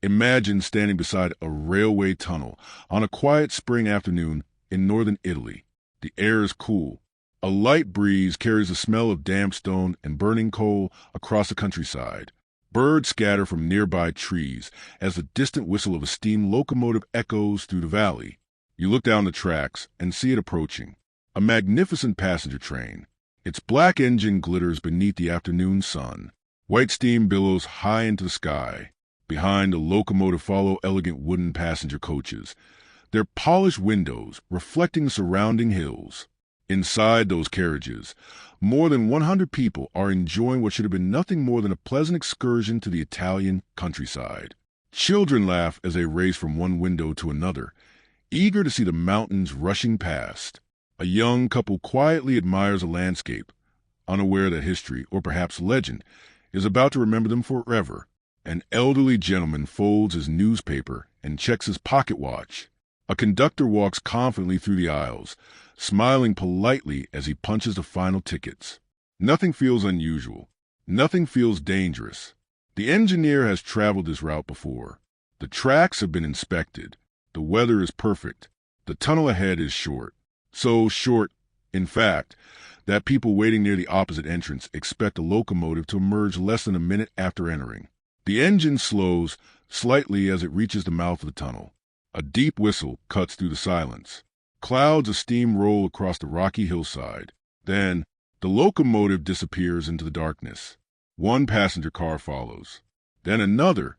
Imagine standing beside a railway tunnel on a quiet spring afternoon in northern Italy. The air is cool. A light breeze carries the smell of damp stone and burning coal across the countryside. Birds scatter from nearby trees as the distant whistle of a steam locomotive echoes through the valley. You look down the tracks and see it approaching. A magnificent passenger train. Its black engine glitters beneath the afternoon sun. White steam billows high into the sky. Behind the locomotive follow elegant wooden passenger coaches, their polished windows reflecting the surrounding hills. Inside those carriages, more than 100 people are enjoying what should have been nothing more than a pleasant excursion to the Italian countryside. Children laugh as they race from one window to another, eager to see the mountains rushing past. A young couple quietly admires a landscape, unaware that history, or perhaps legend, is about to remember them forever. An elderly gentleman folds his newspaper and checks his pocket watch. A conductor walks confidently through the aisles, smiling politely as he punches the final tickets. Nothing feels unusual. Nothing feels dangerous. The engineer has traveled this route before. The tracks have been inspected. The weather is perfect. The tunnel ahead is short. So short, in fact, that people waiting near the opposite entrance expect the locomotive to emerge less than a minute after entering. The engine slows slightly as it reaches the mouth of the tunnel. A deep whistle cuts through the silence. Clouds of steam roll across the rocky hillside. Then, the locomotive disappears into the darkness. One passenger car follows. Then another,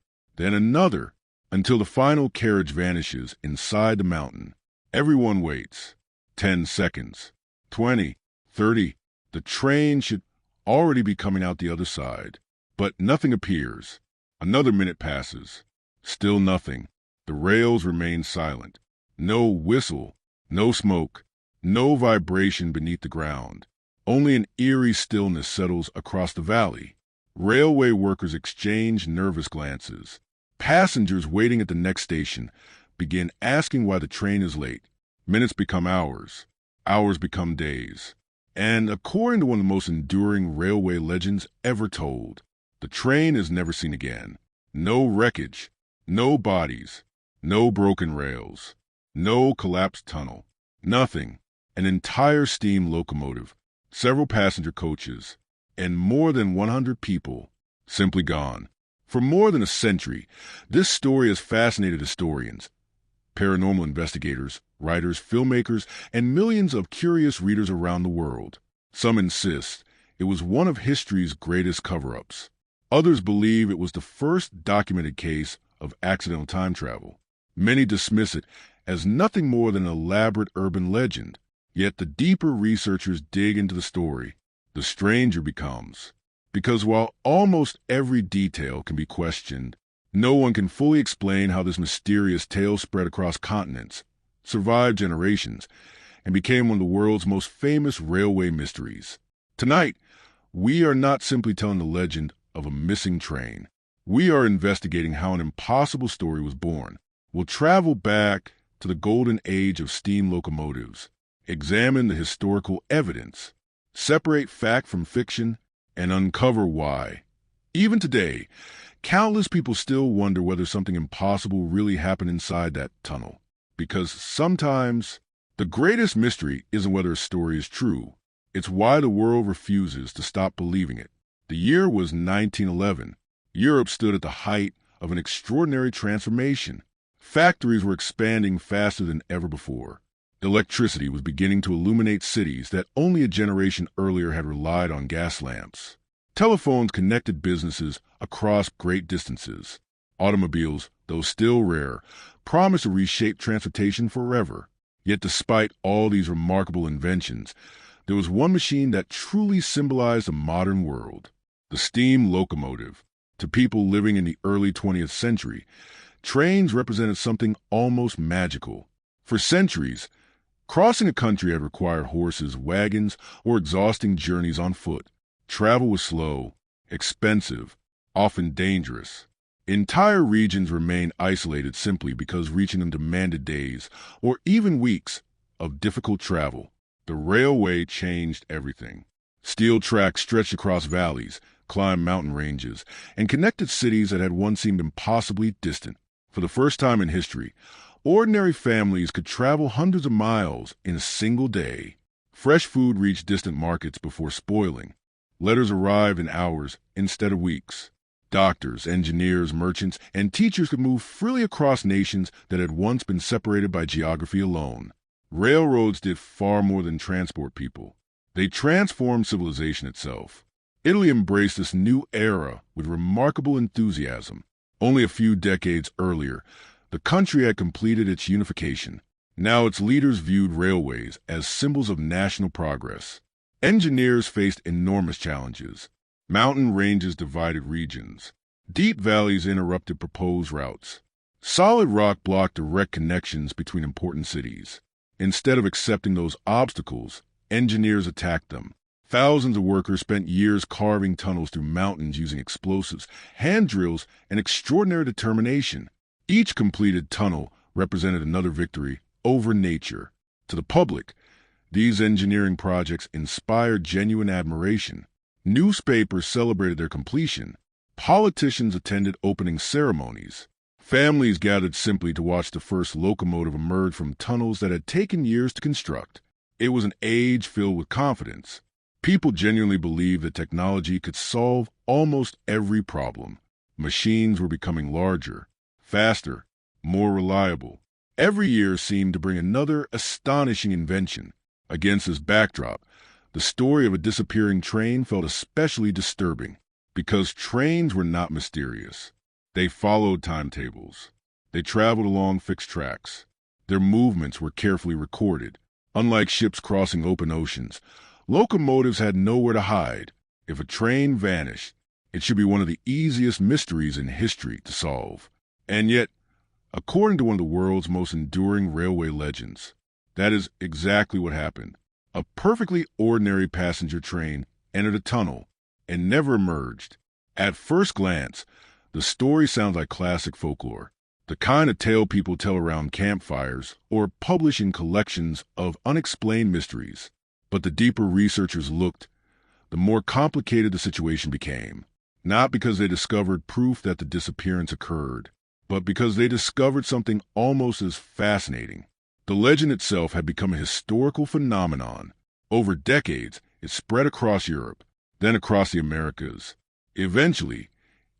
until the final carriage vanishes inside the mountain. Everyone waits. 10 seconds. 20. 30. The train should already be coming out the other side. But nothing appears. Another minute passes. Still nothing. The rails remain silent. No whistle, no smoke, no vibration beneath the ground. Only an eerie stillness settles across the valley. Railway workers exchange nervous glances. Passengers waiting at the next station begin asking why the train is late. Minutes become hours. Hours become days. And according to one of the most enduring railway legends ever told, the train is never seen again. No wreckage, no bodies, no broken rails, no collapsed tunnel, nothing. An entire steam locomotive, several passenger coaches, and more than 100 people simply gone. For more than a century, this story has fascinated historians, paranormal investigators, writers, filmmakers, and millions of curious readers around the world. Some insist it was one of history's greatest cover-ups. Others believe it was the first documented case of accidental time travel. Many dismiss it as nothing more than an elaborate urban legend. Yet the deeper researchers dig into the story, the stranger becomes. Because while almost every detail can be questioned, no one can fully explain how this mysterious tale spread across continents, survived generations, and became one of the world's most famous railway mysteries. Tonight, we are not simply telling the legend of a missing train. We are investigating how an impossible story was born. We'll travel back to the golden age of steam locomotives, examine the historical evidence, separate fact from fiction, and uncover why. Even today, countless people still wonder whether something impossible really happened inside that tunnel. Because sometimes, the greatest mystery isn't whether a story is true. It's why the world refuses to stop believing it. The year was 1911. Europe stood at the height of an extraordinary transformation. Factories were expanding faster than ever before. Electricity was beginning to illuminate cities that only a generation earlier had relied on gas lamps. Telephones connected businesses across great distances. Automobiles, though still rare, promised to reshape transportation forever. Yet despite all these remarkable inventions, there was one machine that truly symbolized the modern world: the steam locomotive. To people living in the early 20th century, trains represented something almost magical. For centuries, crossing a country had required horses, wagons, or exhausting journeys on foot. Travel was slow, expensive, often dangerous. Entire regions remained isolated simply because reaching them demanded days, or even weeks, of difficult travel. The railway changed everything. Steel tracks stretched across valleys, climbed mountain ranges and connected cities that had once seemed impossibly distant. For the first time in history, ordinary families could travel hundreds of miles in a single day. Fresh food reached distant markets before spoiling. Letters arrived in hours instead of weeks. Doctors, engineers, merchants, and teachers could move freely across nations that had once been separated by geography alone. Railroads did far more than transport people. They transformed civilization itself. Italy embraced this new era with remarkable enthusiasm. Only a few decades earlier, the country had completed its unification. Now its leaders viewed railways as symbols of national progress. Engineers faced enormous challenges. Mountain ranges divided regions. Deep valleys interrupted proposed routes. Solid rock blocked direct connections between important cities. Instead of accepting those obstacles, engineers attacked them. Thousands of workers spent years carving tunnels through mountains using explosives, hand drills, and extraordinary determination. Each completed tunnel represented another victory over nature. To the public, these engineering projects inspired genuine admiration. Newspapers celebrated their completion. Politicians attended opening ceremonies. Families gathered simply to watch the first locomotive emerge from tunnels that had taken years to construct. It was an age filled with confidence. People genuinely believed that technology could solve almost every problem. Machines were becoming larger, faster, more reliable. Every year seemed to bring another astonishing invention. Against this backdrop, the story of a disappearing train felt especially disturbing, because trains were not mysterious. They followed timetables. They traveled along fixed tracks. Their movements were carefully recorded. Unlike ships crossing open oceans, locomotives had nowhere to hide. If a train vanished, it should be one of the easiest mysteries in history to solve. And yet, according to one of the world's most enduring railway legends, that is exactly what happened. A perfectly ordinary passenger train entered a tunnel and never emerged. At first glance, the story sounds like classic folklore, the kind of tale people tell around campfires or publish in collections of unexplained mysteries. But the deeper researchers looked, the more complicated the situation became. Not because they discovered proof that the disappearance occurred, but because they discovered something almost as fascinating. The legend itself had become a historical phenomenon. Over decades, it spread across Europe, then across the Americas. Eventually,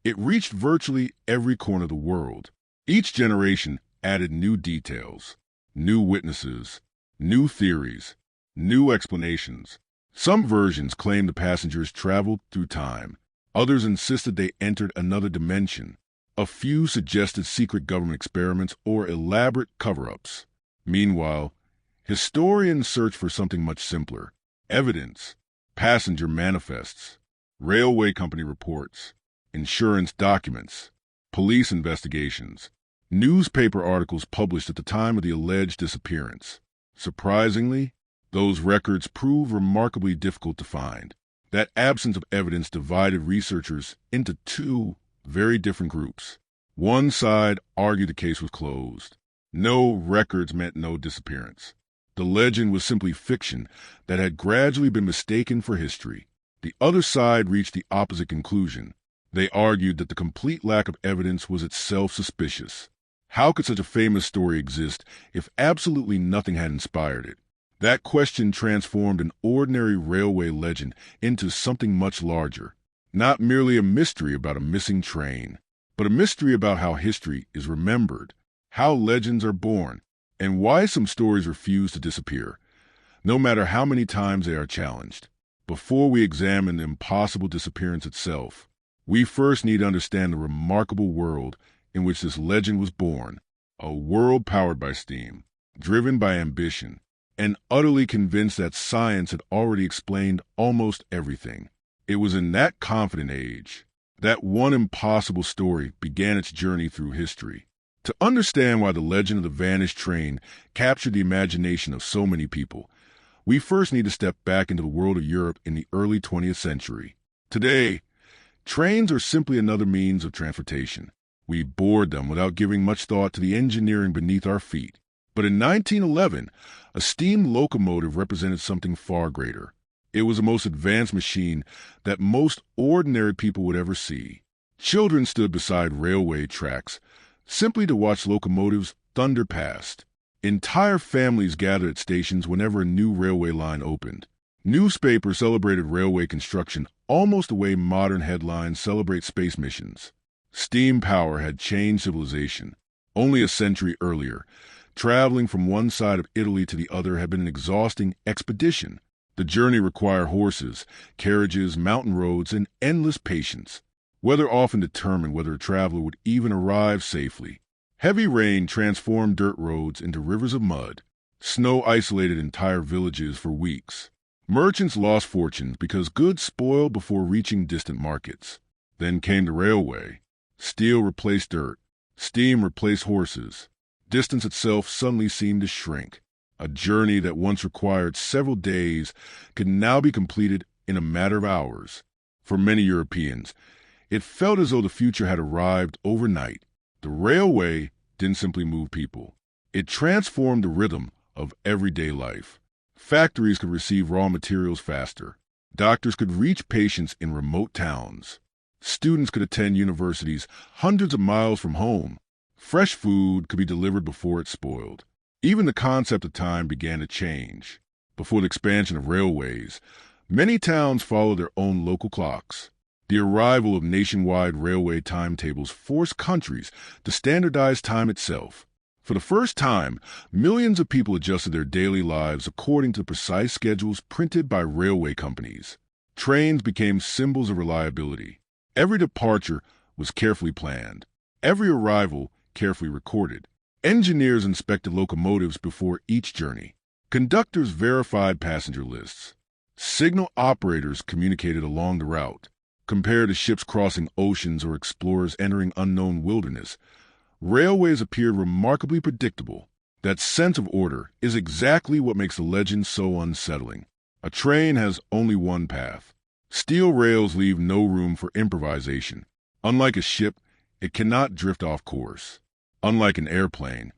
it reached virtually every corner of the world. Each generation added new details, new witnesses, new theories, new explanations. Some versions claimed the passengers traveled through time. Others insisted they entered another dimension. A few suggested secret government experiments or elaborate cover-ups. Meanwhile, historians search for something much simpler: evidence, passenger manifests, railway company reports, insurance documents, police investigations, newspaper articles published at the time of the alleged disappearance. Surprisingly, those records proved remarkably difficult to find. That absence of evidence divided researchers into two very different groups. One side argued the case was closed. No records meant no disappearance. The legend was simply fiction that had gradually been mistaken for history. The other side reached the opposite conclusion. They argued that the complete lack of evidence was itself suspicious. How could such a famous story exist if absolutely nothing had inspired it? That question transformed an ordinary railway legend into something much larger. Not merely a mystery about a missing train, but a mystery about how history is remembered, how legends are born, and why some stories refuse to disappear, no matter how many times they are challenged. Before we examine the impossible disappearance itself, we first need to understand the remarkable world in which this legend was born, a world powered by steam, driven by ambition, and utterly convinced that science had already explained almost everything. It was in that confident age that one impossible story began its journey through history. To understand why the legend of the vanished train captured the imagination of so many people, we first need to step back into the world of Europe in the early 20th century. Today, trains are simply another means of transportation. We board them without giving much thought to the engineering beneath our feet. But in 1911, a steam locomotive represented something far greater. It was the most advanced machine that most ordinary people would ever see. Children stood beside railway tracks simply to watch locomotives thunder past. Entire families gathered at stations whenever a new railway line opened. Newspapers celebrated railway construction almost the way modern headlines celebrate space missions. Steam power had changed civilization. Only a century earlier, traveling from one side of Italy to the other had been an exhausting expedition. The journey required horses, carriages, mountain roads, and endless patience. Weather often determined whether a traveler would even arrive safely. Heavy rain transformed dirt roads into rivers of mud. Snow isolated entire villages for weeks. Merchants lost fortunes because goods spoiled before reaching distant markets. Then came the railway. Steel replaced dirt. Steam replaced horses. Distance itself suddenly seemed to shrink. A journey that once required several days could now be completed in a matter of hours. For many Europeans, it felt as though the future had arrived overnight. The railway didn't simply move people. It transformed the rhythm of everyday life. Factories could receive raw materials faster. Doctors could reach patients in remote towns. Students could attend universities hundreds of miles from home. Fresh food could be delivered before it spoiled. Even the concept of time began to change. Before the expansion of railways, many towns followed their own local clocks. The arrival of nationwide railway timetables forced countries to standardize time itself. For the first time, millions of people adjusted their daily lives according to the precise schedules printed by railway companies. Trains became symbols of reliability. Every departure was carefully planned. Every arrival carefully recorded. Engineers inspected locomotives before each journey. Conductors verified passenger lists. Signal operators communicated along the route. Compared to ships crossing oceans or explorers entering unknown wilderness, railways appeared remarkably predictable. That sense of order is exactly what makes the legend so unsettling. A train has only one path. Steel rails leave no room for improvisation. Unlike a ship, it cannot drift off course. Unlike an airplane,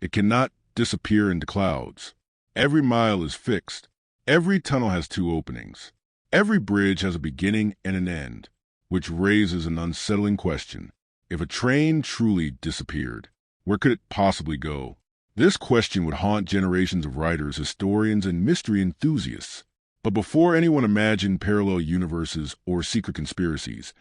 it cannot disappear into clouds. Every mile is fixed. Every tunnel has two openings. Every bridge has a beginning and an end, which raises an unsettling question. If a train truly disappeared, where could it possibly go? This question would haunt generations of writers, historians, and mystery enthusiasts. But before anyone imagined parallel universes or secret conspiracies,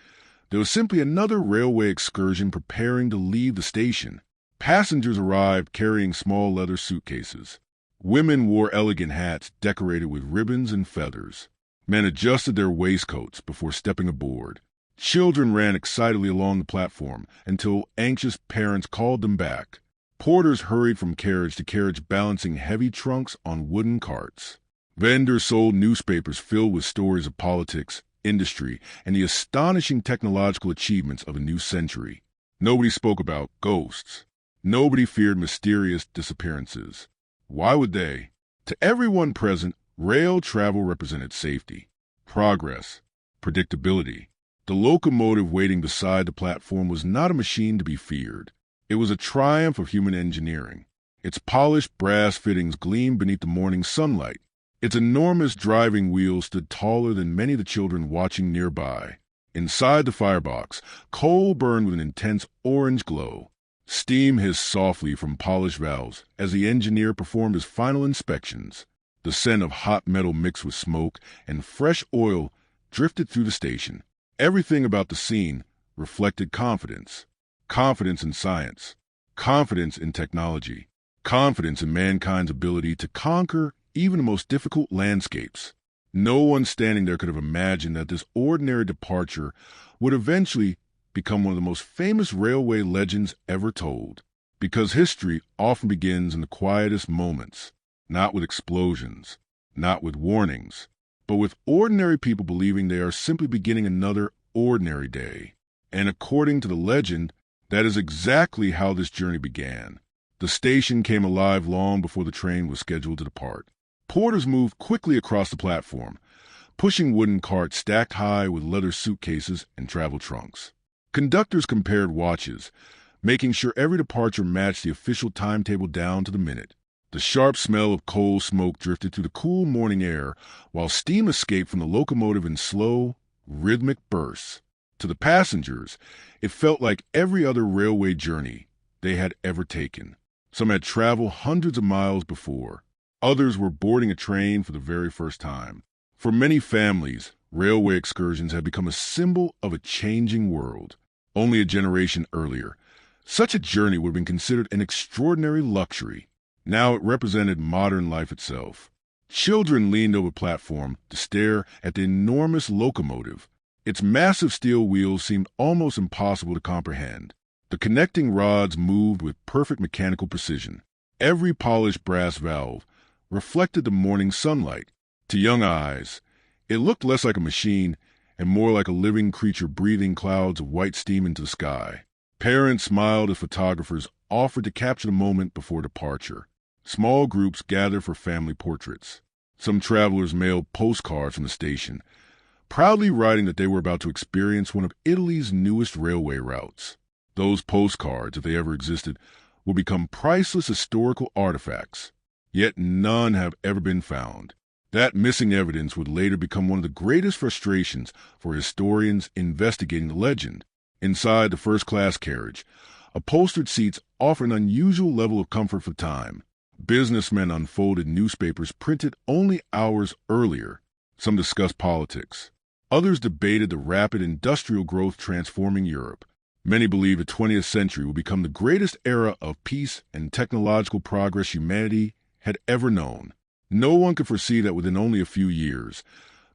there was simply another railway excursion preparing to leave the station. Passengers arrived carrying small leather suitcases. Women wore elegant hats decorated with ribbons and feathers. Men adjusted their waistcoats before stepping aboard. Children ran excitedly along the platform until anxious parents called them back. Porters hurried from carriage to carriage balancing heavy trunks on wooden carts. Vendors sold newspapers filled with stories of politics, industry, and the astonishing technological achievements of a new century. Nobody spoke about ghosts. Nobody feared mysterious disappearances. Why would they? To everyone present, rail travel represented safety, progress, predictability. The locomotive waiting beside the platform was not a machine to be feared. It was a triumph of human engineering. Its polished brass fittings gleamed beneath the morning sunlight. Its enormous driving wheels stood taller than many of the children watching nearby. Inside the firebox, coal burned with an intense orange glow. Steam hissed softly from polished valves as the engineer performed his final inspections. The scent of hot metal mixed with smoke and fresh oil drifted through the station. Everything about the scene reflected confidence. Confidence in science. Confidence in technology. Confidence in mankind's ability to conquer even the most difficult landscapes. No one standing there could have imagined that this ordinary departure would eventually become one of the most famous railway legends ever told. Because history often begins in the quietest moments, not with explosions, not with warnings, but with ordinary people believing they are simply beginning another ordinary day. And according to the legend, that is exactly how this journey began. The station came alive long before the train was scheduled to depart. Porters moved quickly across the platform, pushing wooden carts stacked high with leather suitcases and travel trunks. Conductors compared watches, making sure every departure matched the official timetable down to the minute. The sharp smell of coal smoke drifted through the cool morning air, while steam escaped from the locomotive in slow, rhythmic bursts. To the passengers, it felt like every other railway journey they had ever taken. Some had traveled hundreds of miles before. Others were boarding a train for the very first time. For many families, railway excursions had become a symbol of a changing world. Only a generation earlier, such a journey would have been considered an extraordinary luxury. Now it represented modern life itself. Children leaned over the platform to stare at the enormous locomotive. Its massive steel wheels seemed almost impossible to comprehend. The connecting rods moved with perfect mechanical precision. Every polished brass valve reflected the morning sunlight. To young eyes, it looked less like a machine and more like a living creature breathing clouds of white steam into the sky. Parents smiled as photographers offered to capture the moment before departure. Small groups gathered for family portraits. Some travelers mailed postcards from the station, proudly writing that they were about to experience one of Italy's newest railway routes. Those postcards, if they ever existed, will become priceless historical artifacts. Yet none have ever been found. That missing evidence would later become one of the greatest frustrations for historians investigating the legend. Inside the first-class carriage, upholstered seats offer an unusual level of comfort for time. Businessmen unfolded newspapers printed only hours earlier. Some discussed politics. Others debated the rapid industrial growth transforming Europe. Many believe the 20th century will become the greatest era of peace and technological progress humanity had ever known. No one could foresee that within only a few years,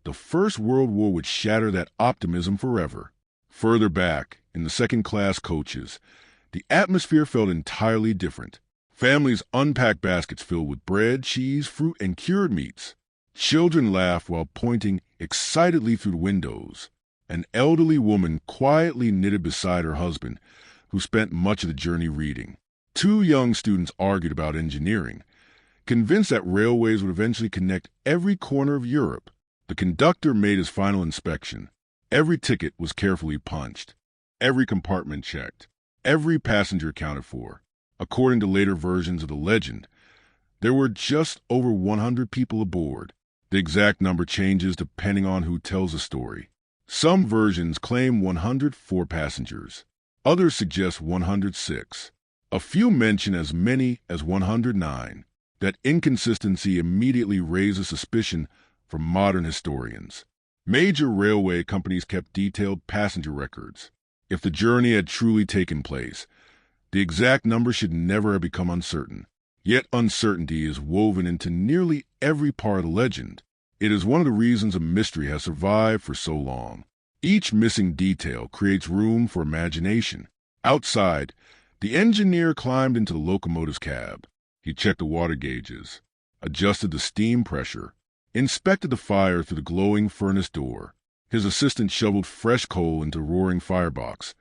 the First World War would shatter that optimism forever. Further back, in the second-class coaches, the atmosphere felt entirely different. Families unpacked baskets filled with bread, cheese, fruit, and cured meats. Children laughed while pointing excitedly through the windows. An elderly woman quietly knitted beside her husband, who spent much of the journey reading. Two young students argued about engineering, convinced that railways would eventually connect every corner of Europe. The conductor made his final inspection. Every ticket was carefully punched, every compartment checked, every passenger accounted for. According to later versions of the legend, there were just over 100 people aboard. The exact number changes depending on who tells the story. Some versions claim 104 passengers. Others suggest 106. A few mention as many as 109. That inconsistency immediately raises suspicion for modern historians. Major railway companies kept detailed passenger records. If the journey had truly taken place, the exact number should never have become uncertain. Yet uncertainty is woven into nearly every part of the legend. It is one of the reasons a mystery has survived for so long. Each missing detail creates room for imagination. Outside, the engineer climbed into the locomotive's cab. He checked the water gauges, adjusted the steam pressure, inspected the fire through the glowing furnace door. His assistant shoveled fresh coal into the roaring firebox,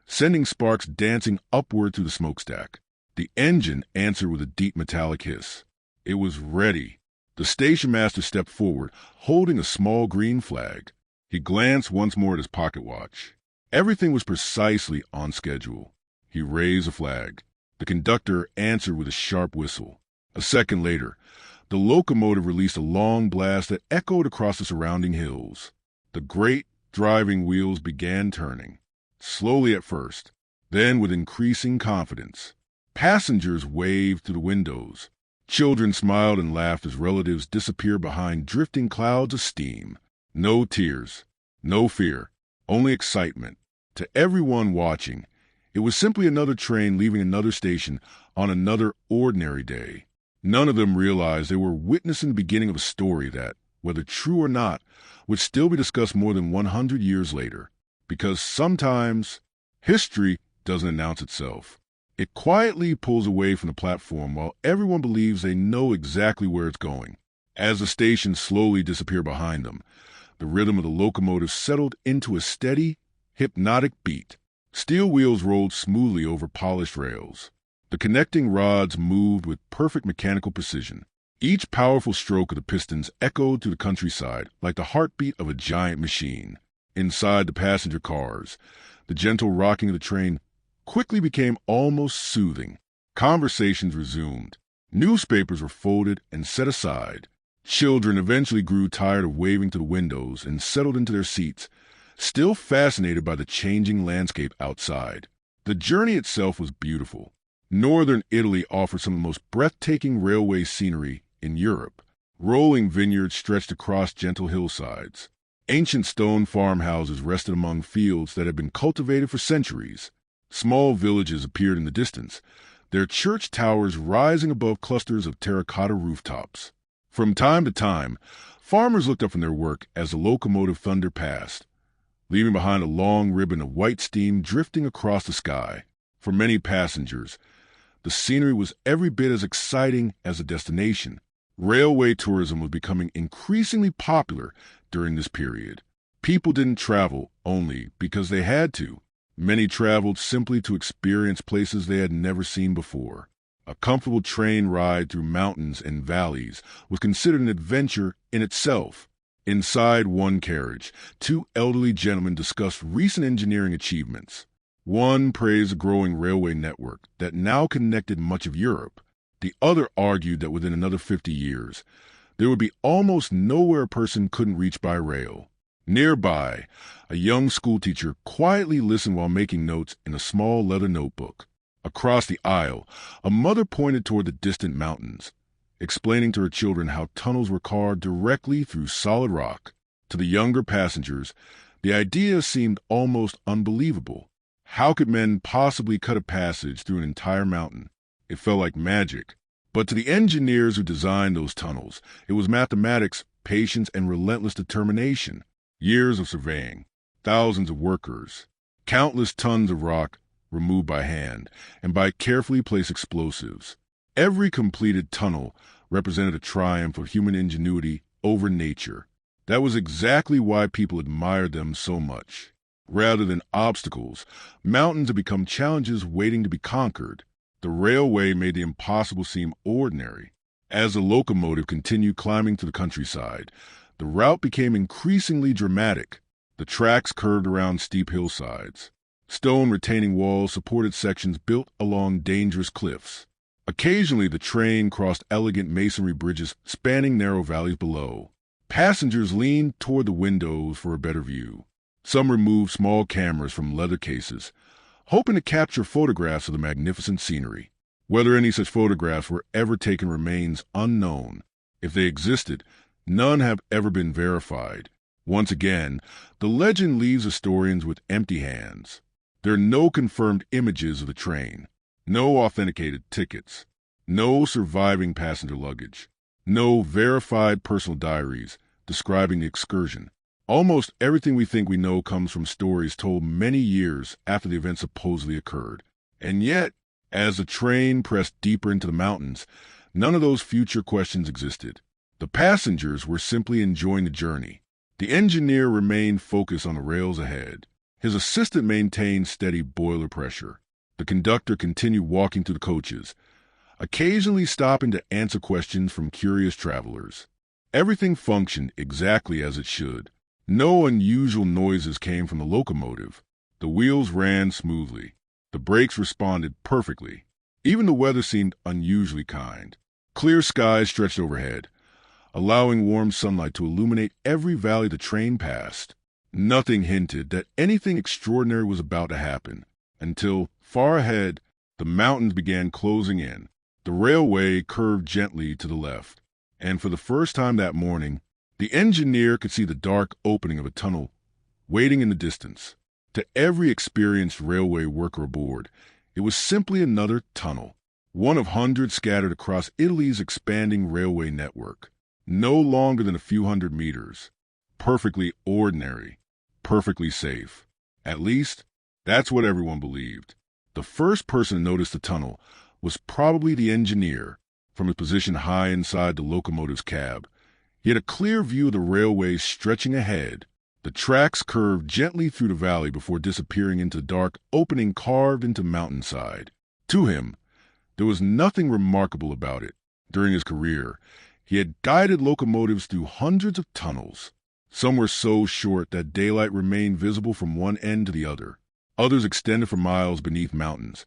sending sparks dancing upward through the smokestack. The engine answered with a deep metallic hiss. It was ready. The station master stepped forward, holding a small green flag. He glanced once more at his pocket watch. Everything was precisely on schedule. He raised the flag. The conductor answered with a sharp whistle. A second later, the locomotive released a long blast that echoed across the surrounding hills. The great driving wheels began turning, slowly at first, then with increasing confidence. Passengers waved through the windows. Children smiled and laughed as relatives disappeared behind drifting clouds of steam. No tears, no fear, only excitement. To everyone watching, it was simply another train leaving another station on another ordinary day. None of them realized they were witnessing the beginning of a story that, whether true or not, would still be discussed more than 100 years later. Because sometimes history doesn't announce itself. It quietly pulls away from the platform while everyone believes they know exactly where it's going. As the station slowly disappeared behind them, the rhythm of the locomotive settled into a steady, hypnotic beat. Steel wheels rolled smoothly over polished rails. The connecting rods moved with perfect mechanical precision. Each powerful stroke of the pistons echoed through the countryside like the heartbeat of a giant machine. Inside the passenger cars, the gentle rocking of the train quickly became almost soothing. Conversations resumed. Newspapers were folded and set aside. Children eventually grew tired of waving to the windows and settled into their seats, still fascinated by the changing landscape outside. The journey itself was beautiful. Northern Italy offered some of the most breathtaking railway scenery in Europe. Rolling vineyards stretched across gentle hillsides. Ancient stone farmhouses rested among fields that had been cultivated for centuries. Small villages appeared in the distance, their church towers rising above clusters of terracotta rooftops. From time to time, farmers looked up from their work as the locomotive thunder passed, leaving behind a long ribbon of white steam drifting across the sky. For many passengers, the scenery was every bit as exciting as the destination. Railway tourism was becoming increasingly popular during this period. People didn't travel only because they had to. Many traveled simply to experience places they had never seen before. A comfortable train ride through mountains and valleys was considered an adventure in itself. Inside one carriage, two elderly gentlemen discussed recent engineering achievements. One praised the growing railway network that now connected much of Europe. The other argued that within another 50 years, there would be almost nowhere a person couldn't reach by rail. Nearby, a young schoolteacher quietly listened while making notes in a small leather notebook. Across the aisle, a mother pointed toward the distant mountains, explaining to her children how tunnels were carved directly through solid rock. To the younger passengers, the idea seemed almost unbelievable. How could men possibly cut a passage through an entire mountain? It felt like magic. But to the engineers who designed those tunnels, it was mathematics, patience, and relentless determination. Years of surveying, thousands of workers, countless tons of rock removed by hand and by carefully placed explosives. Every completed tunnel represented a triumph of human ingenuity over nature. That was exactly why people admired them so much. Rather than obstacles, mountains had become challenges waiting to be conquered. The railway made the impossible seem ordinary. As the locomotive continued climbing to the countryside, the route became increasingly dramatic. The tracks curved around steep hillsides. Stone retaining walls supported sections built along dangerous cliffs. Occasionally, the train crossed elegant masonry bridges spanning narrow valleys below. Passengers leaned toward the windows for a better view. Some removed small cameras from leather cases, hoping to capture photographs of the magnificent scenery. Whether any such photographs were ever taken remains unknown. If they existed, none have ever been verified. Once again, the legend leaves historians with empty hands. There are no confirmed images of the train, no authenticated tickets, no surviving passenger luggage, no verified personal diaries describing the excursion. Almost everything we think we know comes from stories told many years after the event supposedly occurred. And yet, as the train pressed deeper into the mountains, none of those future questions existed. The passengers were simply enjoying the journey. The engineer remained focused on the rails ahead. His assistant maintained steady boiler pressure. The conductor continued walking through the coaches, occasionally stopping to answer questions from curious travelers. Everything functioned exactly as it should. No unusual noises came from the locomotive. The wheels ran smoothly. The brakes responded perfectly. Even the weather seemed unusually kind. Clear skies stretched overhead, allowing warm sunlight to illuminate every valley the train passed. Nothing hinted that anything extraordinary was about to happen, until, far ahead, the mountains began closing in. The railway curved gently to the left, and for the first time that morning, the engineer could see the dark opening of a tunnel waiting in the distance. To every experienced railway worker aboard, it was simply another tunnel, one of hundreds scattered across Italy's expanding railway network. No longer than a few hundred meters. Perfectly ordinary. Perfectly safe. At least, that's what everyone believed. The first person to notice the tunnel was probably the engineer, from his position high inside the locomotive's cab. He had a clear view of the railway stretching ahead. The tracks curved gently through the valley before disappearing into the dark opening carved into mountainside. To him, there was nothing remarkable about it. During his career, he had guided locomotives through hundreds of tunnels. Some were so short that daylight remained visible from one end to the other. Others extended for miles beneath mountains,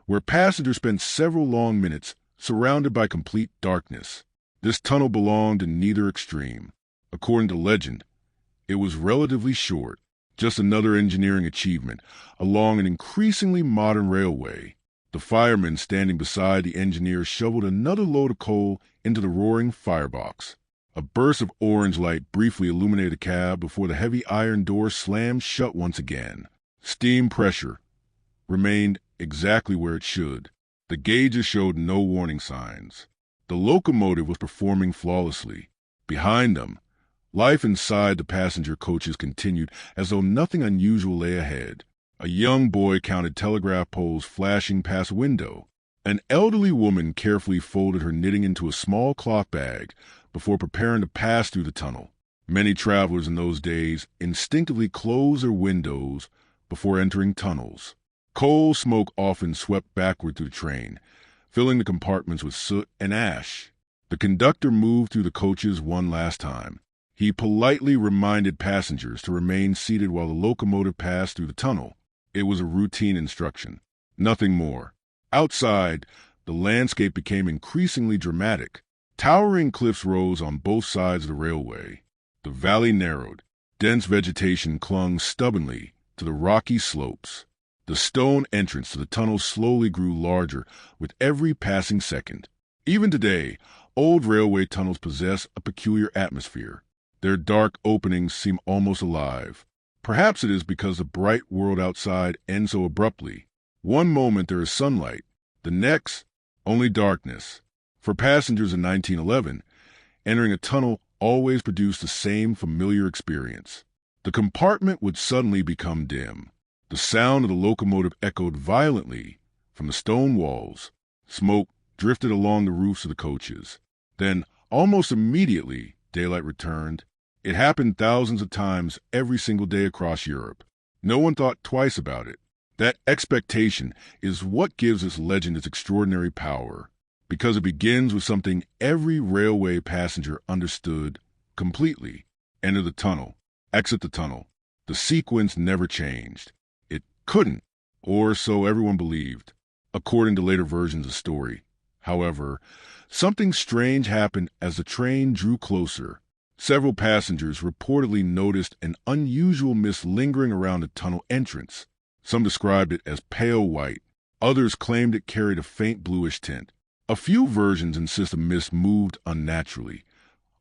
where passengers spent several long minutes surrounded by complete darkness. This tunnel belonged in neither extreme. According to legend, it was relatively short, just another engineering achievement along an increasingly modern railway. The firemen standing beside the engineer shoveled another load of coal into the roaring firebox. A burst of orange light briefly illuminated the cab before the heavy iron door slammed shut once again. Steam pressure remained exactly where it should. The gauges showed no warning signs. The locomotive was performing flawlessly. Behind them, life inside the passenger coaches continued as though nothing unusual lay ahead. A young boy counted telegraph poles flashing past a window. An elderly woman carefully folded her knitting into a small cloth bag before preparing to pass through the tunnel. Many travelers in those days instinctively closed their windows before entering tunnels. Coal smoke often swept backward through the train, filling the compartments with soot and ash. The conductor moved through the coaches one last time. He politely reminded passengers to remain seated while the locomotive passed through the tunnel. It was a routine instruction, nothing more. Outside, the landscape became increasingly dramatic. Towering cliffs rose on both sides of the railway. The valley narrowed. Dense vegetation clung stubbornly to the rocky slopes. The stone entrance to the tunnel slowly grew larger with every passing second. Even today, old railway tunnels possess a peculiar atmosphere. Their dark openings seem almost alive. Perhaps it is because the bright world outside ends so abruptly. One moment there is sunlight, the next, only darkness. For passengers in 1911, entering a tunnel always produced the same familiar experience. The compartment would suddenly become dim. The sound of the locomotive echoed violently from the stone walls. Smoke drifted along the roofs of the coaches. Then, almost immediately, daylight returned. It happened thousands of times every single day across Europe. No one thought twice about it. That expectation is what gives this legend its extraordinary power, because it begins with something every railway passenger understood completely. Enter the tunnel, exit the tunnel. The sequence never changed. It couldn't, or so everyone believed, according to later versions of the story. However, something strange happened as the train drew closer. Several passengers reportedly noticed an unusual mist lingering around the tunnel entrance. Some described it as pale white. Others claimed it carried a faint bluish tint. A few versions insist the mist moved unnaturally,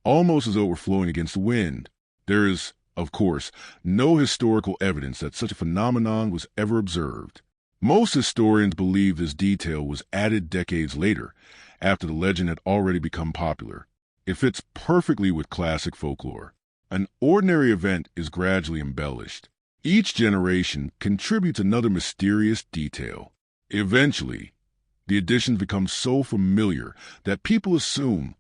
almost as though it were flowing against the wind. There is, of course, no historical evidence that such a phenomenon was ever observed. Most historians believe this detail was added decades later, after the legend had already become popular. It fits perfectly with classic folklore. An ordinary event is gradually embellished. Each generation contributes another mysterious detail. Eventually, the additions become so familiar that people assume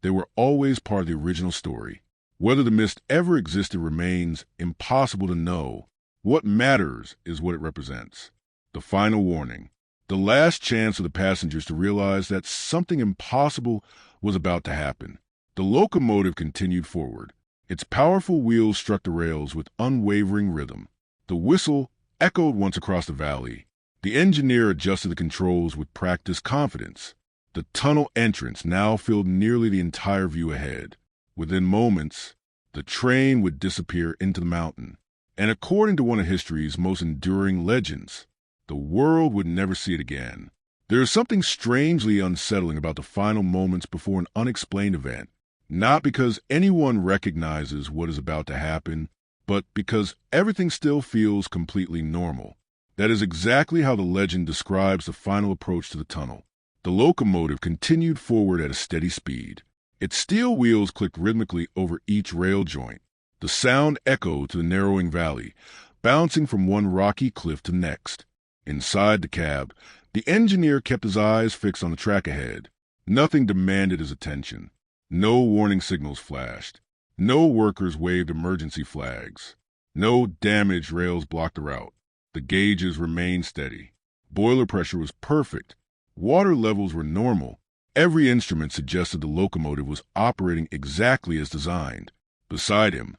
they were always part of the original story. Whether the mist ever existed remains impossible to know. What matters is what it represents. The final warning. The last chance for the passengers to realize that something impossible was about to happen. The locomotive continued forward. Its powerful wheels struck the rails with unwavering rhythm. The whistle echoed once across the valley. The engineer adjusted the controls with practiced confidence. The tunnel entrance now filled nearly the entire view ahead. Within moments, the train would disappear into the mountain. And according to one of history's most enduring legends, the world would never see it again. There is something strangely unsettling about the final moments before an unexplained event. Not because anyone recognizes what is about to happen, but because everything still feels completely normal. That is exactly how the legend describes the final approach to the tunnel. The locomotive continued forward at a steady speed. Its steel wheels clicked rhythmically over each rail joint. The sound echoed to the narrowing valley, bouncing from one rocky cliff to the next. Inside the cab, the engineer kept his eyes fixed on the track ahead. Nothing demanded his attention. No warning signals flashed. No workers waved emergency flags. No damaged rails blocked the route. The gauges remained steady. Boiler pressure was perfect. Water levels were normal. Every instrument suggested the locomotive was operating exactly as designed. Beside him,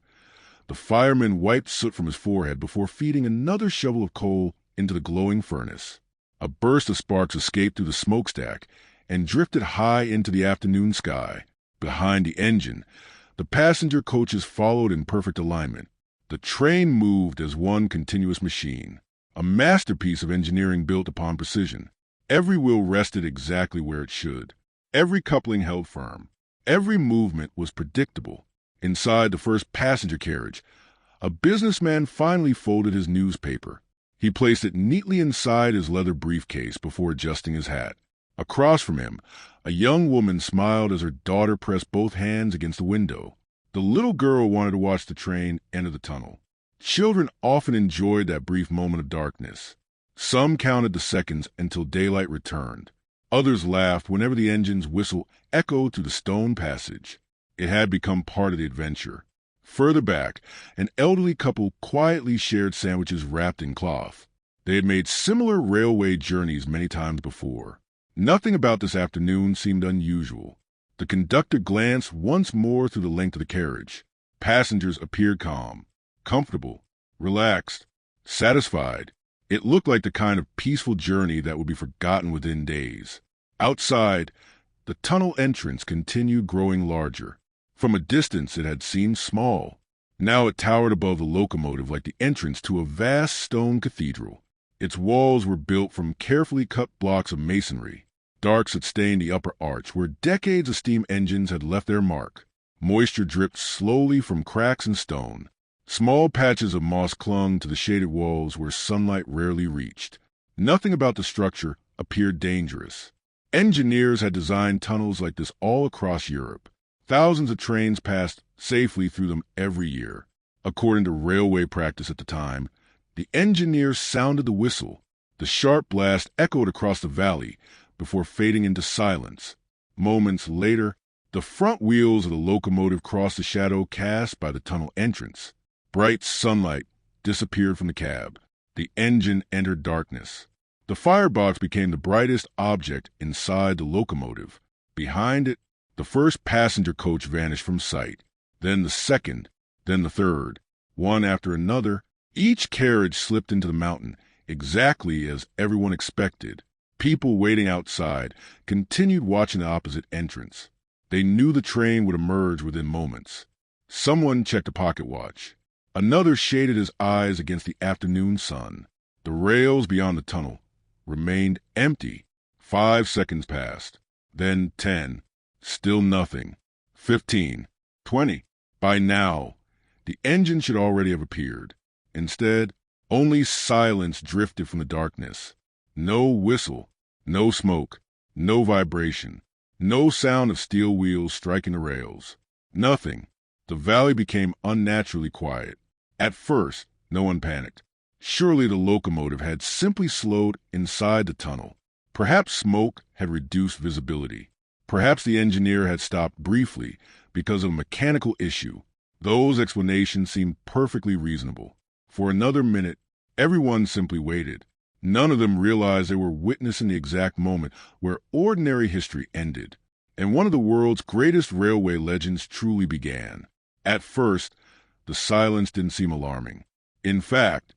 the fireman wiped soot from his forehead before feeding another shovel of coal into the glowing furnace. A burst of sparks escaped through the smokestack and drifted high into the afternoon sky. Behind the engine, the passenger coaches followed in perfect alignment. The train moved as one continuous machine, a masterpiece of engineering built upon precision. Every wheel rested exactly where it should. Every coupling held firm. Every movement was predictable. Inside the first passenger carriage, a businessman finally folded his newspaper. He placed it neatly inside his leather briefcase before adjusting his hat. Across from him, a young woman smiled as her daughter pressed both hands against the window. The little girl wanted to watch the train enter the tunnel. Children often enjoyed that brief moment of darkness. Some counted the seconds until daylight returned. Others laughed whenever the engine's whistle echoed through the stone passage. It had become part of the adventure. Further back, an elderly couple quietly shared sandwiches wrapped in cloth. They had made similar railway journeys many times before. Nothing about this afternoon seemed unusual. The conductor glanced once more through the length of the carriage. Passengers appeared calm, comfortable, relaxed, satisfied. It looked like the kind of peaceful journey that would be forgotten within days. Outside, the tunnel entrance continued growing larger. From a distance, it had seemed small. Now it towered above the locomotive like the entrance to a vast stone cathedral. Its walls were built from carefully cut blocks of masonry. Darks had stained the upper arch, where decades of steam engines had left their mark. Moisture dripped slowly from cracks in stone. Small patches of moss clung to the shaded walls where sunlight rarely reached. Nothing about the structure appeared dangerous. Engineers had designed tunnels like this all across Europe. Thousands of trains passed safely through them every year. According to railway practice at the time, the engineer sounded the whistle. The sharp blast echoed across the valley before fading into silence. Moments later, the front wheels of the locomotive crossed the shadow cast by the tunnel entrance. Bright sunlight disappeared from the cab. The engine entered darkness. The firebox became the brightest object inside the locomotive. Behind it, the first passenger coach vanished from sight. Then the second, then the third. One after another, each carriage slipped into the mountain, exactly as everyone expected. People waiting outside continued watching the opposite entrance. They knew the train would emerge within moments. Someone checked a pocket watch. Another shaded his eyes against the afternoon sun. The rails beyond the tunnel remained empty. 5 seconds passed. Then 10. Still nothing. 15. 20. By now, the engine should already have appeared. Instead, only silence drifted from the darkness. No whistle, no smoke, no vibration, no sound of steel wheels striking the rails. Nothing. The valley became unnaturally quiet. At first, no one panicked. Surely the locomotive had simply slowed inside the tunnel. Perhaps smoke had reduced visibility. Perhaps the engineer had stopped briefly because of a mechanical issue. Those explanations seemed perfectly reasonable. For another minute, everyone simply waited. None of them realized they were witnessing the exact moment where ordinary history ended, and one of the world's greatest railway legends truly began. At first, the silence didn't seem alarming. In fact,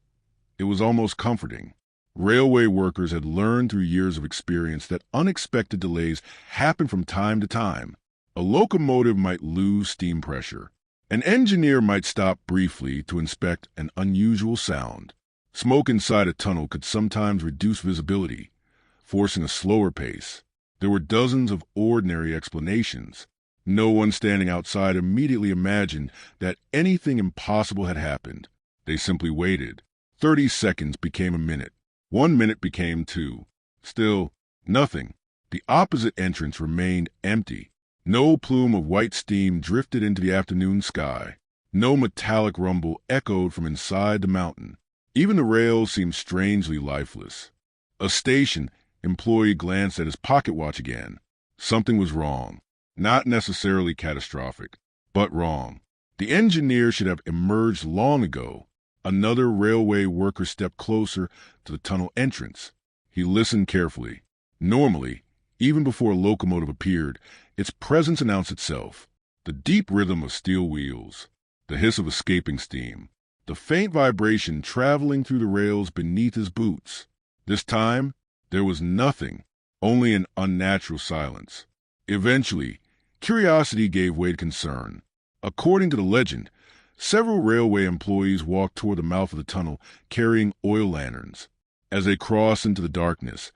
it was almost comforting. Railway workers had learned through years of experience that unexpected delays happen from time to time. A locomotive might lose steam pressure. An engineer might stop briefly to inspect an unusual sound. Smoke inside a tunnel could sometimes reduce visibility, forcing a slower pace. There were dozens of ordinary explanations. No one standing outside immediately imagined that anything impossible had happened. They simply waited. 30 seconds became a minute. 1 minute became 2. Still, nothing. The opposite entrance remained empty. No plume of white steam drifted into the afternoon sky. No metallic rumble echoed from inside the mountain. Even the rails seemed strangely lifeless. A station employee glanced at his pocket watch again. Something was wrong. Not necessarily catastrophic, but wrong. The engineer should have emerged long ago. Another railway worker stepped closer to the tunnel entrance. He listened carefully. Normally, even before a locomotive appeared, its presence announced itself. The deep rhythm of steel wheels, the hiss of escaping steam, the faint vibration traveling through the rails beneath his boots. This time, there was nothing. only an unnatural silence. Eventually, curiosity gave way to concern. According to the legend, several railway employees walked toward the mouth of the tunnel carrying oil lanterns. As they crossed into the darkness,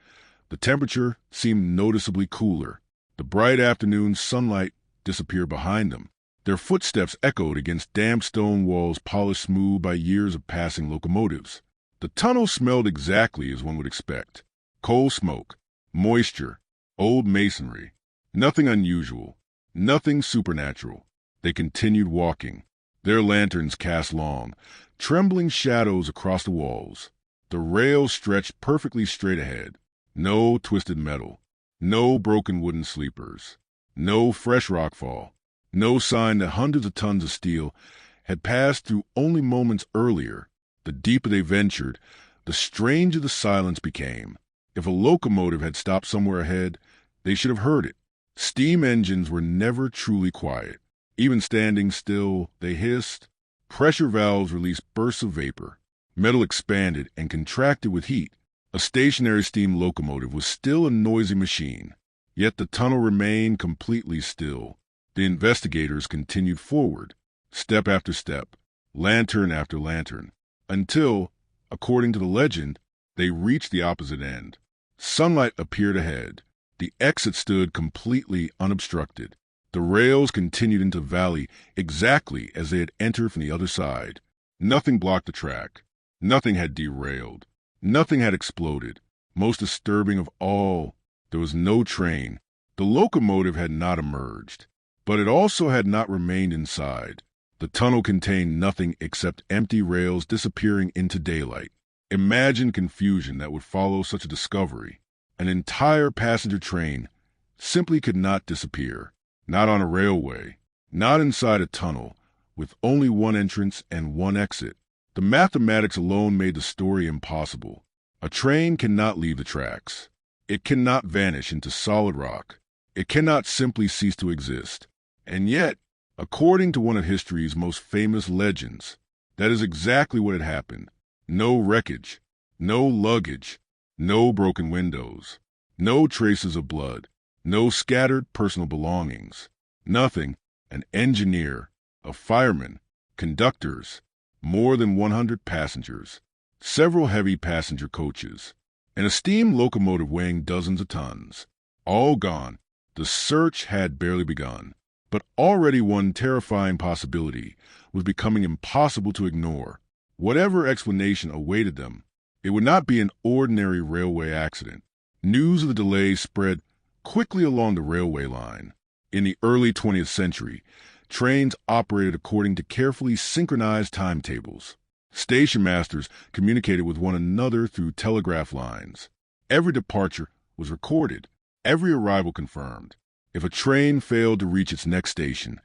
the temperature seemed noticeably cooler. The bright afternoon sunlight disappeared behind them. Their footsteps echoed against damp stone walls polished smooth by years of passing locomotives. The tunnel smelled exactly as one would expect. Coal smoke, moisture, old masonry. Nothing unusual, nothing supernatural. They continued walking. Their lanterns cast long, trembling shadows across the walls. The rails stretched perfectly straight ahead. No twisted metal, no broken wooden sleepers, no fresh rockfall, no sign that hundreds of tons of steel had passed through only moments earlier. The deeper they ventured, the stranger the silence became. If a locomotive had stopped somewhere ahead, they should have heard it. Steam engines were never truly quiet. Even standing still, they hissed. Pressure valves released bursts of vapor. Metal expanded and contracted with heat. A stationary steam locomotive was still a noisy machine. Yet the tunnel remained completely still. The investigators continued forward, step after step, lantern after lantern, until, according to the legend, they reached the opposite end. Sunlight appeared ahead. The exit stood completely unobstructed. The rails continued into the valley exactly as they had entered from the other side. Nothing blocked the track. Nothing had derailed. Nothing had exploded. Most disturbing of all, there was no train. The locomotive had not emerged, but it also had not remained inside. The tunnel contained nothing except empty rails disappearing into daylight. Imagine confusion that would follow such a discovery. An entire passenger train simply could not disappear. Not on a railway, not inside a tunnel, with only one entrance and one exit. The mathematics alone made the story impossible. A train cannot leave the tracks. It cannot vanish into solid rock. It cannot simply cease to exist. And yet, according to one of history's most famous legends, that is exactly what had happened. No wreckage, no luggage, no broken windows, no traces of blood, no scattered personal belongings. Nothing. An engineer, a fireman, conductors, more than 100 passengers, several heavy passenger coaches, and a steam locomotive weighing dozens of tons. All gone. The search had barely begun, but already one terrifying possibility was becoming impossible to ignore. Whatever explanation awaited them, it would not be an ordinary railway accident. News of the delay spread quickly along the railway line. In the early 20th century, trains operated according to carefully synchronized timetables. Station masters communicated with one another through telegraph lines. Every departure was recorded, every arrival confirmed. If a train failed to reach its next station,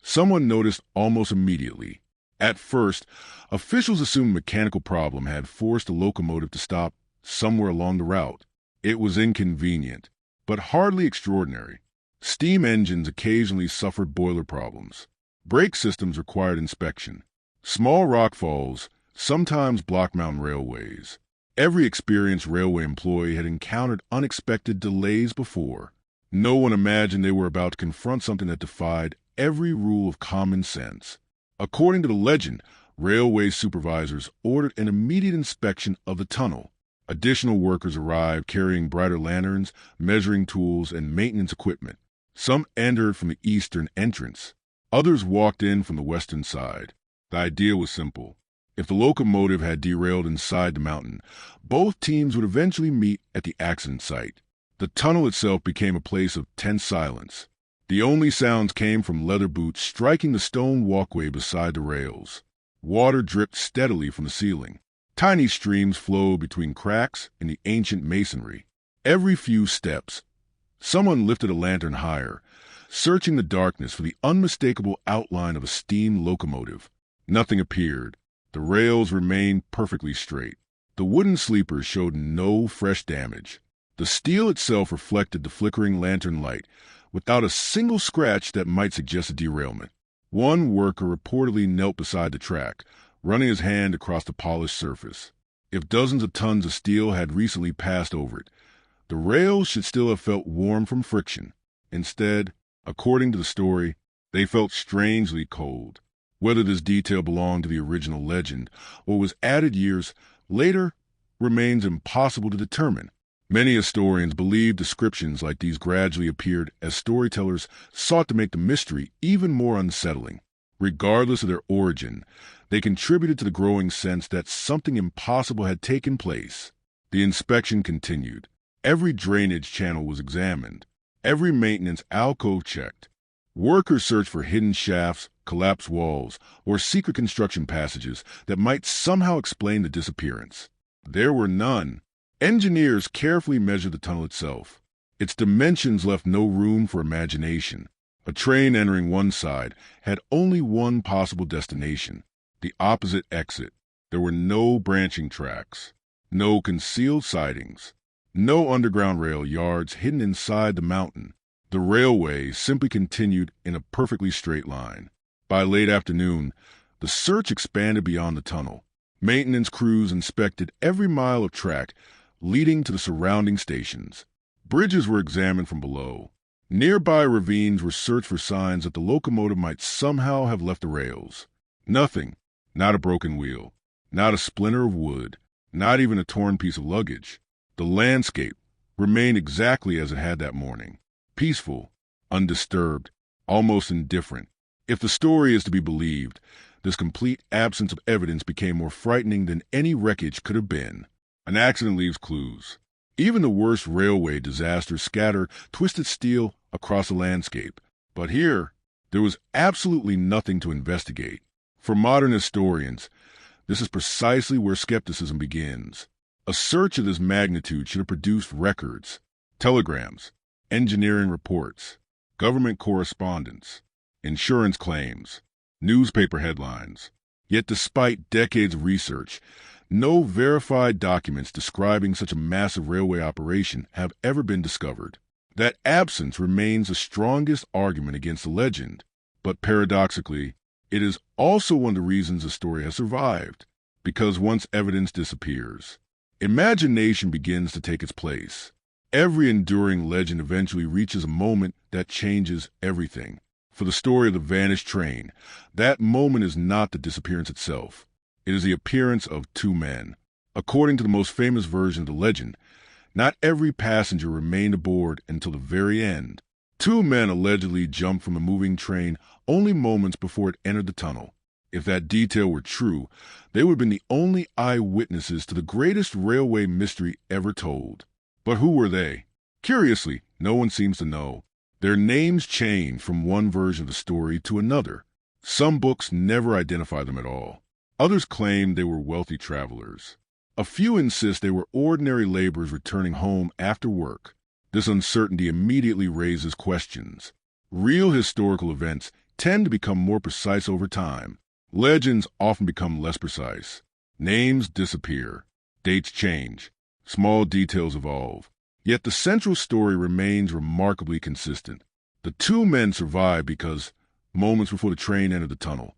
someone noticed almost immediately. At first, officials assumed a mechanical problem had forced the locomotive to stop somewhere along the route. It was inconvenient, but hardly extraordinary. Steam engines occasionally suffered boiler problems. Brake systems required inspection. Small rockfalls sometimes blocked mountain railways. Every experienced railway employee had encountered unexpected delays before. No one imagined they were about to confront something that defied every rule of common sense. According to the legend, railway supervisors ordered an immediate inspection of the tunnel. Additional workers arrived carrying brighter lanterns, measuring tools, and maintenance equipment. Some entered from the eastern entrance. Others walked in from the western side. The idea was simple. If the locomotive had derailed inside the mountain, both teams would eventually meet at the accident site. The tunnel itself became a place of tense silence. The only sounds came from leather boots striking the stone walkway beside the rails. Water dripped steadily from the ceiling. Tiny streams flowed between cracks in the ancient masonry. Every few steps, someone lifted a lantern higher, searching the darkness for the unmistakable outline of a steam locomotive. Nothing appeared. The rails remained perfectly straight. The wooden sleepers showed no fresh damage. The steel itself reflected the flickering lantern light, without a single scratch that might suggest a derailment. One worker reportedly knelt beside the track, running his hand across the polished surface. If dozens of tons of steel had recently passed over it, The rails should still have felt warm from friction. Instead, according to the story, they felt strangely cold. Whether this detail belonged to the original legend or was added years later remains impossible to determine. Many historians believe descriptions like these gradually appeared as storytellers sought to make the mystery even more unsettling. Regardless of their origin, they contributed to the growing sense that something impossible had taken place. The inspection continued. Every drainage channel was examined. Every maintenance alcove checked. Workers searched for hidden shafts, collapsed walls, or secret construction passages that might somehow explain the disappearance. There were none. Engineers carefully measured the tunnel itself. Its dimensions left no room for imagination. A train entering one side had only one possible destination, the opposite exit. There were no branching tracks, no concealed sidings, no underground rail yards hidden inside the mountain. The railway simply continued in a perfectly straight line. By late afternoon, the search expanded beyond the tunnel. Maintenance crews inspected every mile of track leading to the surrounding stations. Bridges were examined from below. Nearby ravines were searched for signs that the locomotive might somehow have left the rails. Nothing, not a broken wheel, not a splinter of wood, not even a torn piece of luggage. The landscape remained exactly as it had that morning, peaceful, undisturbed, almost indifferent. If the story is to be believed, this complete absence of evidence became more frightening than any wreckage could have been. An accident leaves clues. Even the worst railway disasters scatter twisted steel across the landscape. But here, there was absolutely nothing to investigate. For modern historians, this is precisely where skepticism begins. A search of this magnitude should have produced records, telegrams, engineering reports, government correspondence, insurance claims, newspaper headlines. Yet despite decades of research, no verified documents describing such a massive railway operation have ever been discovered. That absence remains the strongest argument against the legend, but paradoxically, it is also one of the reasons the story has survived, because once evidence disappears, imagination begins to take its place. Every enduring legend eventually reaches a moment that changes everything. For the story of the vanished train, that moment is not the disappearance itself. It is the appearance of two men. According to the most famous version of the legend, not every passenger remained aboard until the very end. Two men allegedly jumped from a moving train only moments before it entered the tunnel. If that detail were true, they would have been the only eyewitnesses to the greatest railway mystery ever told. But who were they? Curiously, no one seems to know. Their names change from one version of the story to another. Some books never identify them at all. Others claim they were wealthy travelers. A few insist they were ordinary laborers returning home after work. This uncertainty immediately raises questions. Real historical events tend to become more precise over time. Legends often become less precise. Names disappear. Dates change. Small details evolve. Yet the central story remains remarkably consistent. The two men survived because, moments before the train entered the tunnel,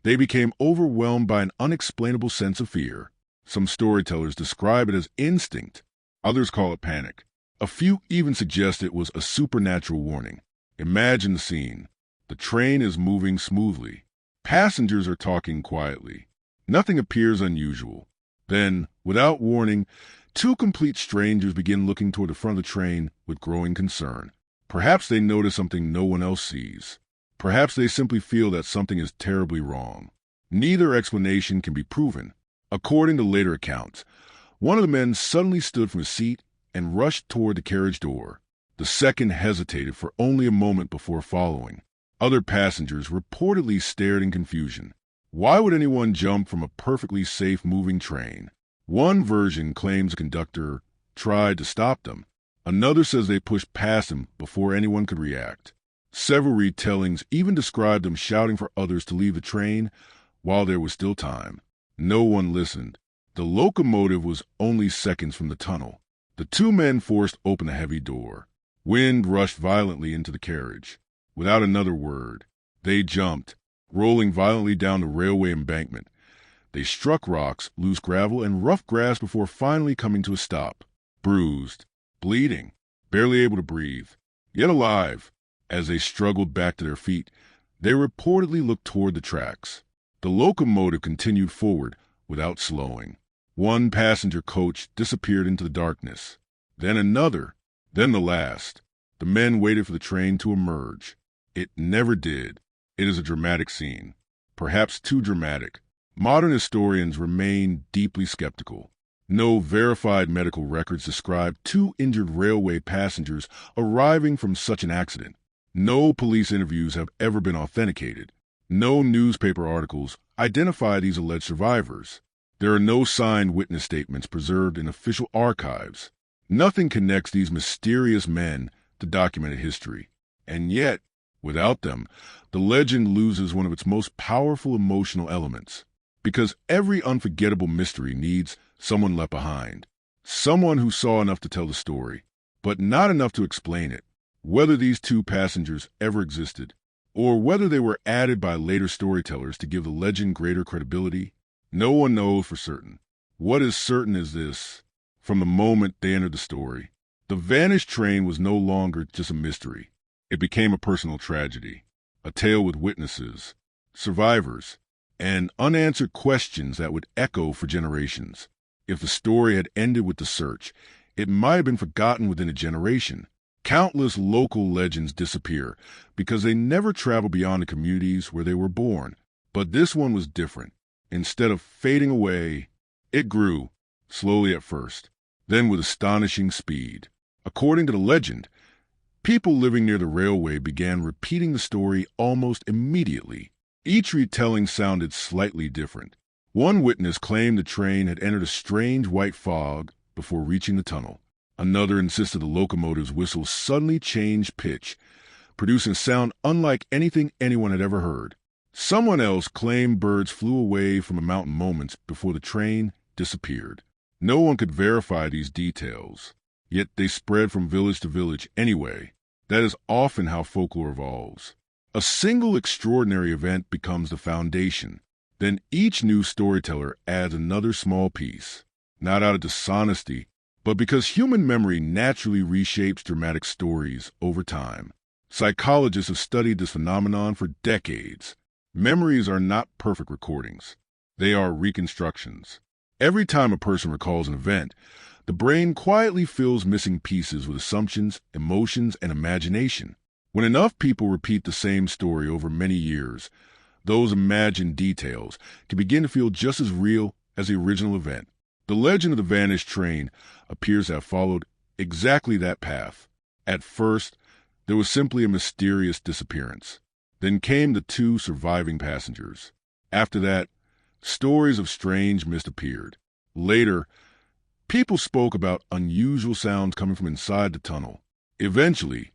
they became overwhelmed by an unexplainable sense of fear. Some storytellers describe it as instinct. Others call it panic. A few even suggest it was a supernatural warning. Imagine the scene. The train is moving smoothly. Passengers are talking quietly. Nothing appears unusual. Then, without warning, two complete strangers begin looking toward the front of the train with growing concern. Perhaps they notice something no one else sees. Perhaps they simply feel that something is terribly wrong. Neither explanation can be proven. According to later accounts, one of the men suddenly stood from his seat and rushed toward the carriage door. The second hesitated for only a moment before following. Other passengers reportedly stared in confusion. Why would anyone jump from a perfectly safe moving train? One version claims the conductor tried to stop them. Another says they pushed past him before anyone could react. Several retellings even describe them shouting for others to leave the train while there was still time. No one listened. The locomotive was only seconds from the tunnel. The two men forced open a heavy door. Wind rushed violently into the carriage. Without another word, they jumped, rolling violently down the railway embankment. They struck rocks, loose gravel, and rough grass before finally coming to a stop. Bruised, bleeding, barely able to breathe, yet alive. As they struggled back to their feet, they reportedly looked toward the tracks. The locomotive continued forward without slowing. One passenger coach disappeared into the darkness. Then another, then the last. The men waited for the train to emerge. It never did. It is a dramatic scene, perhaps too dramatic. Modern historians remain deeply skeptical. No verified medical records describe two injured railway passengers arriving from such an accident. No police interviews have ever been authenticated. No newspaper articles identify these alleged survivors. There are no signed witness statements preserved in official archives. Nothing connects these mysterious men to documented history. And yet, without them, the legend loses one of its most powerful emotional elements. Because every unforgettable mystery needs someone left behind. Someone who saw enough to tell the story, but not enough to explain it. Whether these two passengers ever existed, or whether they were added by later storytellers to give the legend greater credibility, no one knows for certain. What is certain is this: from the moment they entered the story, the vanished train was no longer just a mystery. It became a personal tragedy, a tale with witnesses, survivors, and unanswered questions that would echo for generations. If the story had ended with the search, it might have been forgotten within a generation. Countless local legends disappear because they never travel beyond the communities where they were born. But this one was different. Instead of fading away, it grew, slowly at first, then with astonishing speed. According to the legend, people living near the railway began repeating the story almost immediately. Each retelling sounded slightly different. One witness claimed the train had entered a strange white fog before reaching the tunnel. Another insisted the locomotive's whistle suddenly changed pitch, producing a sound unlike anything anyone had ever heard. Someone else claimed birds flew away from a mountain moments before the train disappeared. No one could verify these details, yet they spread from village to village anyway. That is often how folklore evolves. A single extraordinary event becomes the foundation. Then each new storyteller adds another small piece, not out of dishonesty, but because human memory naturally reshapes dramatic stories over time. Psychologists have studied this phenomenon for decades. Memories are not perfect recordings. They are reconstructions. Every time a person recalls an event, the brain quietly fills missing pieces with assumptions, emotions, and imagination. When enough people repeat the same story over many years, those imagined details can begin to feel just as real as the original event. The legend of the vanished train appears to have followed exactly that path. At first, there was simply a mysterious disappearance. Then came the two surviving passengers. After that, stories of strange mist appeared. Later, people spoke about unusual sounds coming from inside the tunnel. Eventually,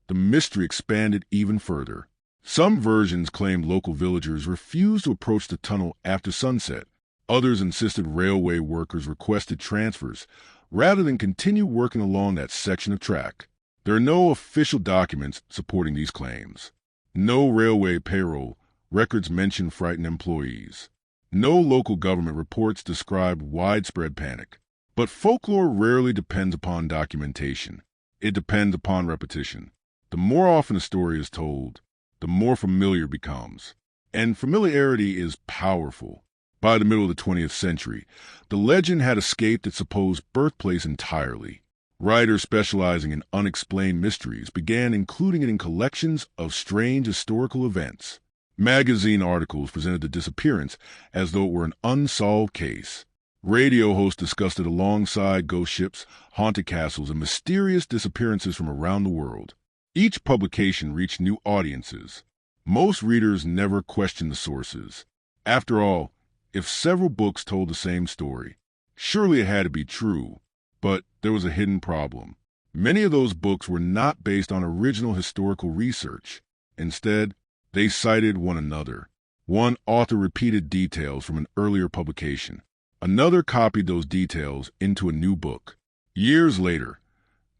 the mystery expanded even further. Some versions claimed local villagers refused to approach the tunnel after sunset. Others insisted railway workers requested transfers rather than continue working along that section of track. There are no official documents supporting these claims. No railway payroll records mention frightened employees. No local government reports describe widespread panic. But folklore rarely depends upon documentation. It depends upon repetition. The more often a story is told, the more familiar it becomes. And familiarity is powerful. By the middle of the 20th century, the legend had escaped its supposed birthplace entirely. Writers specializing in unexplained mysteries began including it in collections of strange historical events. Magazine articles presented the disappearance as though it were an unsolved case. Radio hosts discussed it alongside ghost ships, haunted castles, and mysterious disappearances from around the world. Each publication reached new audiences. Most readers never questioned the sources. After all, if several books told the same story, surely it had to be true. But there was a hidden problem. Many of those books were not based on original historical research. Instead, they cited one another. One author repeated details from an earlier publication. Another copied those details into a new book. Years later,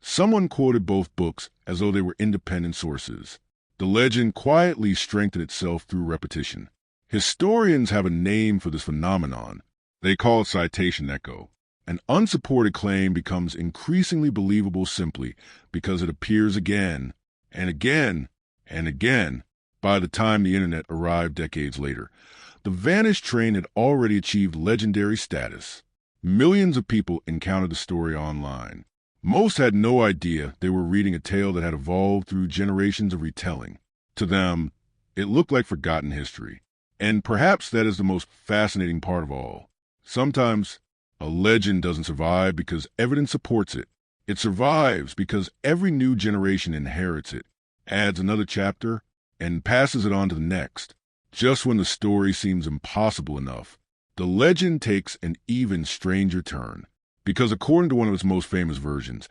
someone quoted both books as though they were independent sources. The legend quietly strengthened itself through repetition. Historians have a name for this phenomenon. They call it citation echo. An unsupported claim becomes increasingly believable simply because it appears again and again and again. By the time the internet arrived decades later, the vanished train had already achieved legendary status. Millions of people encountered the story online. Most had no idea they were reading a tale that had evolved through generations of retelling. To them, it looked like forgotten history. And perhaps that is the most fascinating part of all. Sometimes a legend doesn't survive because evidence supports it. It survives because every new generation inherits it, adds another chapter, and passes it on to the next. Just when the story seems impossible enough, the legend takes an even stranger turn. Because according to one of its most famous versions,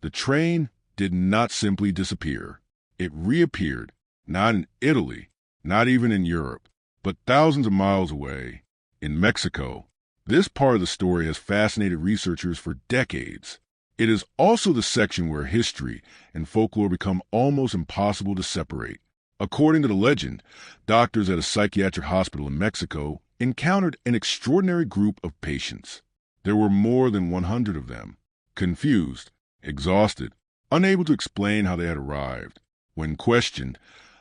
the train did not simply disappear. It reappeared, not in Italy, not even in Europe, but thousands of miles away, in Mexico. This part of the story has fascinated researchers for decades. It is also the section where history and folklore become almost impossible to separate. According to the legend, doctors at a psychiatric hospital in Mexico encountered an extraordinary group of patients. There were more than 100 of them, confused, exhausted, unable to explain how they had arrived. When questioned,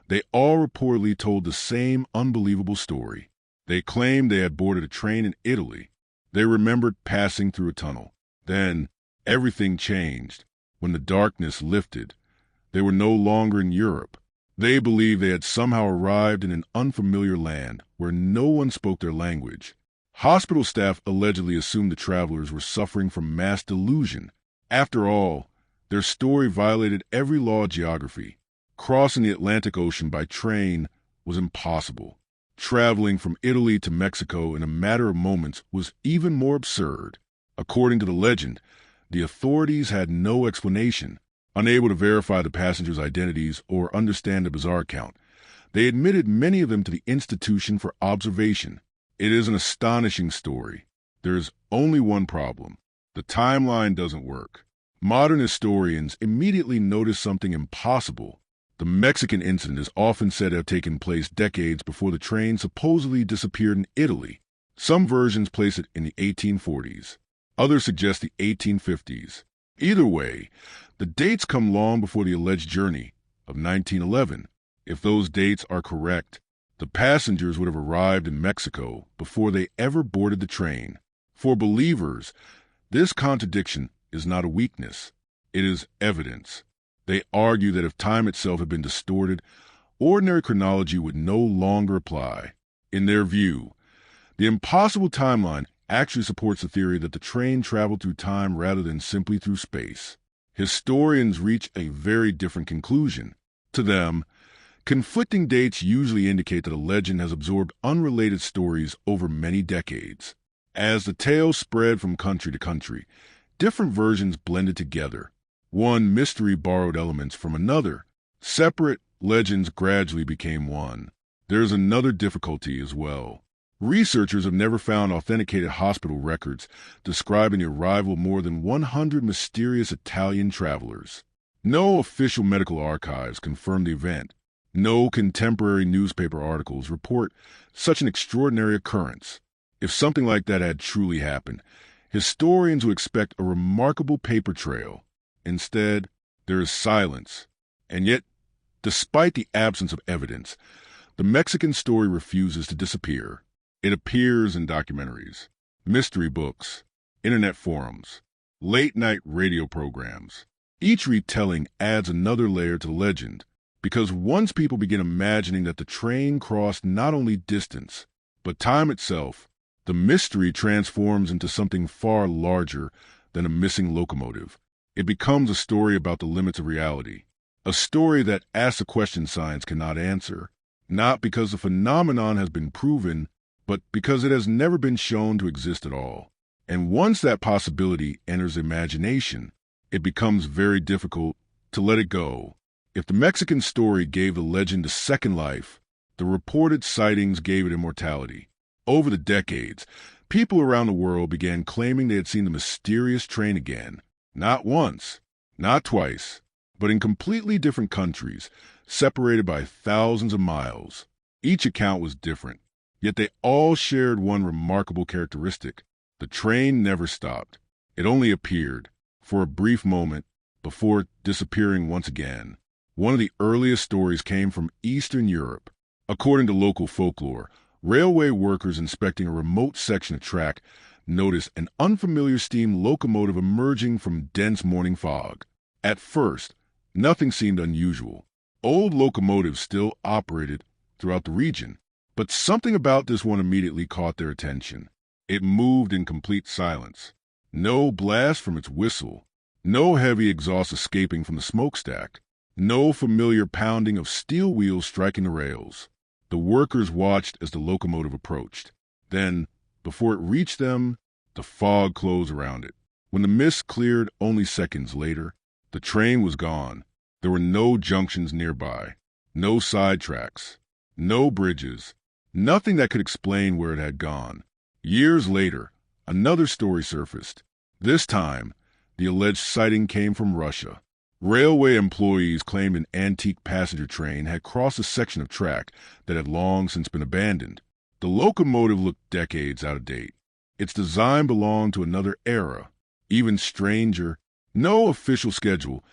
they all reportedly told the same unbelievable story. They claimed they had boarded a train in Italy. They remembered passing through a tunnel. Then, everything changed. When the darkness lifted, they were no longer in Europe. They believed they had somehow arrived in an unfamiliar land where no one spoke their language. Hospital staff allegedly assumed the travelers were suffering from mass delusion. After all, their story violated every law of geography. Crossing the Atlantic Ocean by train was impossible. Traveling from Italy to Mexico in a matter of moments was even more absurd. According to the legend, the authorities had no explanation. Unable to verify the passengers' identities or understand the bizarre account, they admitted many of them to the institution for observation. It is an astonishing story. There is only one problem. The timeline doesn't work. Modern historians immediately notice something impossible. The Mexican incident is often said to have taken place decades before the train supposedly disappeared in Italy. Some versions place it in the 1840s. Others suggest the 1850s. Either way, the dates come long before the alleged journey of 1911. If those dates are correct, the passengers would have arrived in Mexico before they ever boarded the train. For believers, this contradiction is not a weakness. It is evidence. They argue that if time itself had been distorted, ordinary chronology would no longer apply. In their view, the impossible timeline actually supports the theory that the train traveled through time rather than simply through space. Historians reach a very different conclusion. To them, conflicting dates usually indicate that a legend has absorbed unrelated stories over many decades. As the tale spread from country to country, different versions blended together. One mystery borrowed elements from another. Separate legends gradually became one. There's another difficulty as well. Researchers have never found authenticated hospital records describing the arrival of more than 100 mysterious Italian travelers. No official medical archives confirm the event. No contemporary newspaper articles report such an extraordinary occurrence. If something like that had truly happened, historians would expect a remarkable paper trail. Instead, there is silence. And yet, despite the absence of evidence, the Mexican story refuses to disappear. It appears in documentaries, mystery books, internet forums, late-night radio programs. Each retelling adds another layer to the legend, because once people begin imagining that the train crossed not only distance, but time itself, the mystery transforms into something far larger than a missing locomotive. It becomes a story about the limits of reality, a story that asks a question science cannot answer, not because the phenomenon has been proven, but because it has never been shown to exist at all. And once that possibility enters imagination, it becomes very difficult to let it go. If the Mexican story gave the legend a second life, the reported sightings gave it immortality. Over the decades, people around the world began claiming they had seen the mysterious train again. Not once, not twice, but in completely different countries, separated by thousands of miles. Each account was different, yet they all shared one remarkable characteristic. The train never stopped. It only appeared for a brief moment before disappearing once again. One of the earliest stories came from Eastern Europe. According to local folklore, railway workers inspecting a remote section of track noticed an unfamiliar steam locomotive emerging from dense morning fog. At first, nothing seemed unusual. Old locomotives still operated throughout the region, but something about this one immediately caught their attention. It moved in complete silence. No blast from its whistle, no heavy exhaust escaping from the smokestack, no familiar pounding of steel wheels striking the rails. The workers watched as the locomotive approached. Then, before it reached them, the fog closed around it. When the mist cleared only seconds later, the train was gone. There were no junctions nearby, no side tracks, no bridges, nothing that could explain where it had gone. Years later, another story surfaced. This time, the alleged sighting came from Russia. Railway employees claimed an antique passenger train had crossed a section of track that had long since been abandoned. The locomotive looked decades out of date. Its design belonged to another era. Even stranger, no official schedule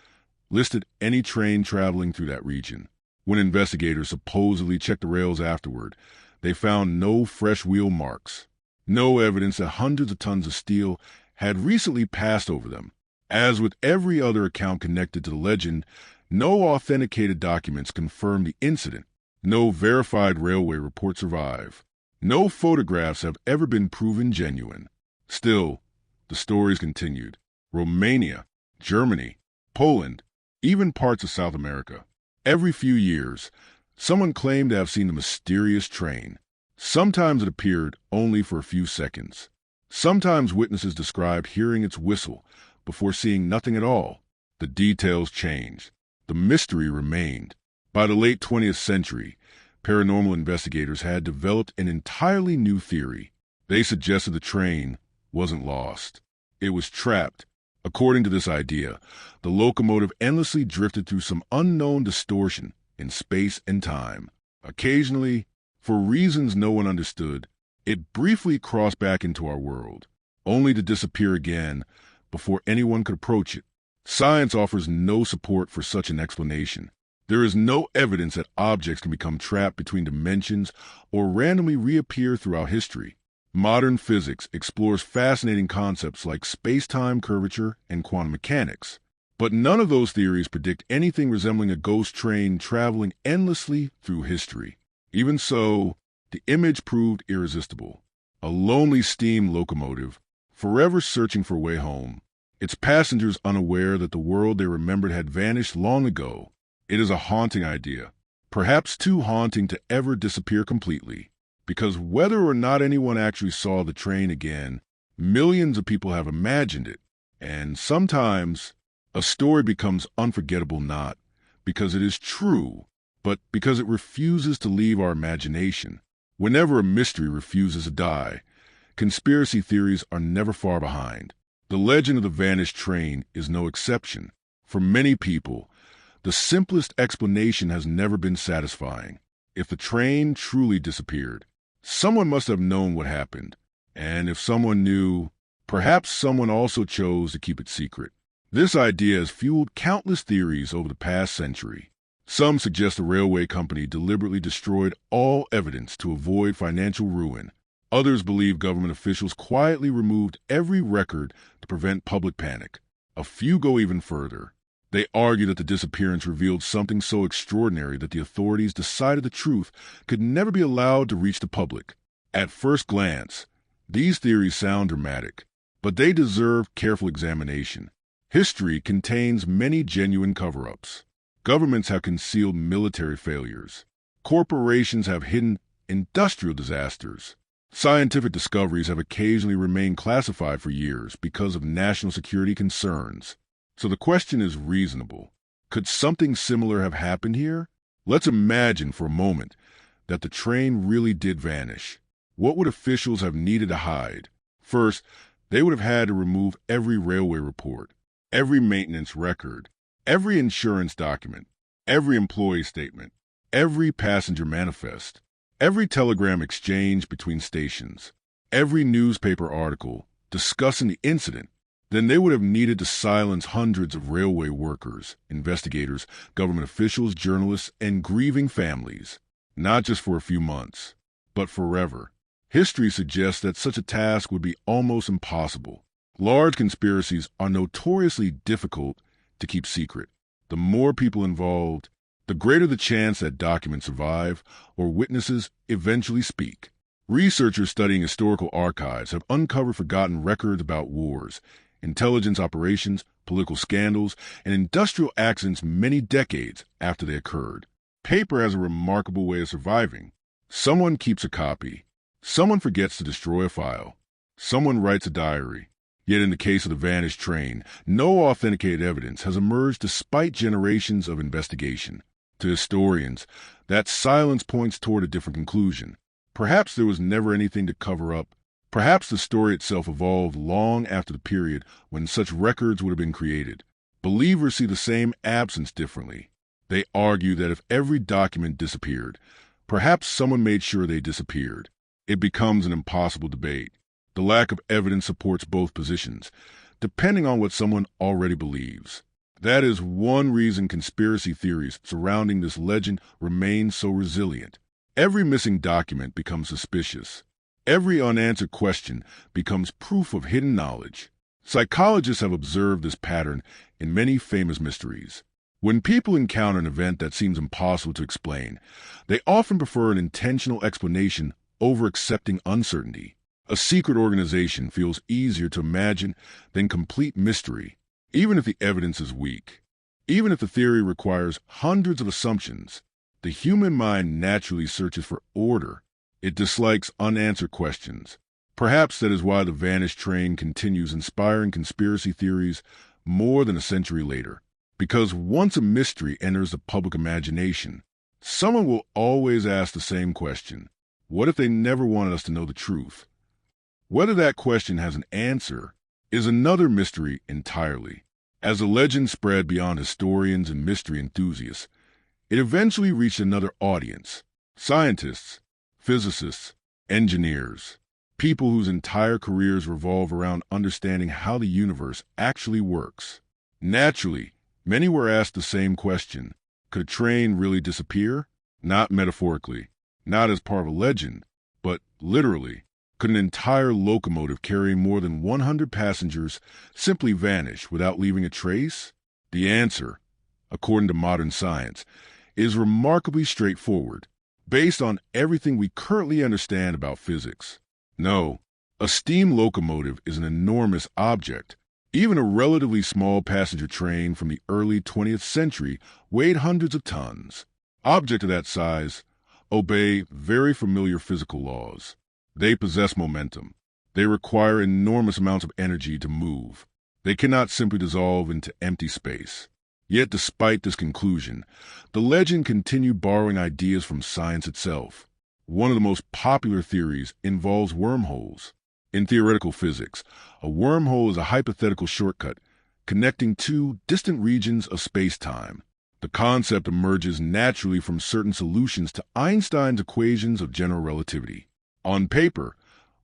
listed any train traveling through that region. When investigators supposedly checked the rails afterward, they found no fresh wheel marks, no evidence that hundreds of tons of steel had recently passed over them. As with every other account connected to the legend, no authenticated documents confirm the incident. No verified railway report survive. No photographs have ever been proven genuine. Still, the stories continued. Romania, Germany, Poland, even parts of South America. Every few years, someone claimed to have seen the mysterious train. Sometimes it appeared only for a few seconds. Sometimes witnesses described hearing its whistle before seeing nothing at all. The details changed. The mystery remained. By the late 20th century, paranormal investigators had developed an entirely new theory. They suggested the train wasn't lost. It was trapped. According to this idea, the locomotive endlessly drifted through some unknown distortion in space and time. Occasionally, for reasons no one understood, it briefly crossed back into our world, only to disappear again before anyone could approach it. Science offers no support for such an explanation. There is no evidence that objects can become trapped between dimensions or randomly reappear throughout history. Modern physics explores fascinating concepts like space-time curvature and quantum mechanics, but none of those theories predict anything resembling a ghost train traveling endlessly through history. Even so, the image proved irresistible. A lonely steam locomotive, forever searching for a way home, its passengers unaware that the world they remembered had vanished long ago. It is a haunting idea, perhaps too haunting to ever disappear completely, because whether or not anyone actually saw the train again, millions of people have imagined it, and sometimes a story becomes unforgettable not because it is true, but because it refuses to leave our imagination. Whenever a mystery refuses to die, conspiracy theories are never far behind. The legend of the vanished train is no exception. For many people, the simplest explanation has never been satisfying. If the train truly disappeared, someone must have known what happened. And if someone knew, perhaps someone also chose to keep it secret. This idea has fueled countless theories over the past century. Some suggest the railway company deliberately destroyed all evidence to avoid financial ruin. Others believe government officials quietly removed every record to prevent public panic. A few go even further. They argue that the disappearance revealed something so extraordinary that the authorities decided the truth could never be allowed to reach the public. At first glance, these theories sound dramatic, but they deserve careful examination. History contains many genuine cover-ups. Governments have concealed military failures. Corporations have hidden industrial disasters. Scientific discoveries have occasionally remained classified for years because of national security concerns. So the question is reasonable. Could something similar have happened here? Let's imagine for a moment that the train really did vanish. What would officials have needed to hide? First, they would have had to remove every railway report, every maintenance record, every insurance document, every employee statement, every passenger manifest, every telegram exchange between stations, every newspaper article discussing the incident. then they would have needed to silence hundreds of railway workers, investigators, government officials, journalists, and grieving families, not just for a few months, but forever. History suggests that such a task would be almost impossible. Large conspiracies are notoriously difficult to keep secret. The more people involved, the greater the chance that documents survive or witnesses eventually speak. Researchers studying historical archives have uncovered forgotten records about wars, intelligence operations, political scandals, and industrial accidents many decades after they occurred. Paper has a remarkable way of surviving. Someone keeps a copy. Someone forgets to destroy a file. Someone writes a diary. Yet in the case of the vanished train, no authenticated evidence has emerged despite generations of investigation. To historians, that silence points toward a different conclusion. Perhaps there was never anything to cover up. Perhaps the story itself evolved long after the period when such records would have been created. Believers see the same absence differently. They argue that if every document disappeared, perhaps someone made sure they disappeared. It becomes an impossible debate. The lack of evidence supports both positions, depending on what someone already believes. That is one reason conspiracy theories surrounding this legend remain so resilient. Every missing document becomes suspicious. Every unanswered question becomes proof of hidden knowledge. Psychologists have observed this pattern in many famous mysteries. When people encounter an event that seems impossible to explain, they often prefer an intentional explanation over accepting uncertainty. A secret organization feels easier to imagine than complete mystery, even if the evidence is weak. Even if the theory requires hundreds of assumptions, the human mind naturally searches for order. It dislikes unanswered questions. Perhaps that is why the vanished train continues inspiring conspiracy theories more than a century later. Because once a mystery enters the public imagination, someone will always ask the same question. What if they never wanted us to know the truth? Whether that question has an answer is another mystery entirely. As the legend spread beyond historians and mystery enthusiasts, it eventually reached another audience: scientists, physicists, engineers, people whose entire careers revolve around understanding how the universe actually works. Naturally, many were asked the same question: could a train really disappear? Not metaphorically, not as part of a legend, but literally. Could an entire locomotive carrying more than 100 passengers simply vanish without leaving a trace? The answer, according to modern science, is remarkably straightforward, based on everything we currently understand about physics. No, a steam locomotive is an enormous object. Even a relatively small passenger train from the early 20th century weighed hundreds of tons. Objects of that size obey very familiar physical laws. They possess momentum. They require enormous amounts of energy to move. They cannot simply dissolve into empty space. Yet despite this conclusion, the legend continued borrowing ideas from science itself. One of the most popular theories involves wormholes. In theoretical physics, a wormhole is a hypothetical shortcut connecting two distant regions of space-time. The concept emerges naturally from certain solutions to Einstein's equations of general relativity. On paper,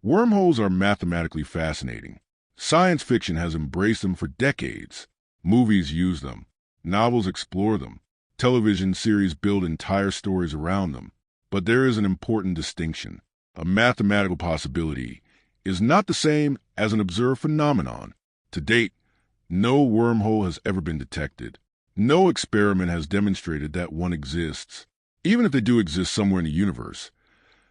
wormholes are mathematically fascinating. Science fiction has embraced them for decades. Movies use them. Novels explore them. Television series build entire stories around them. But there is an important distinction. A mathematical possibility is not the same as an observed phenomenon. To date, no wormhole has ever been detected. No experiment has demonstrated that one exists. Even if they do exist somewhere in the universe,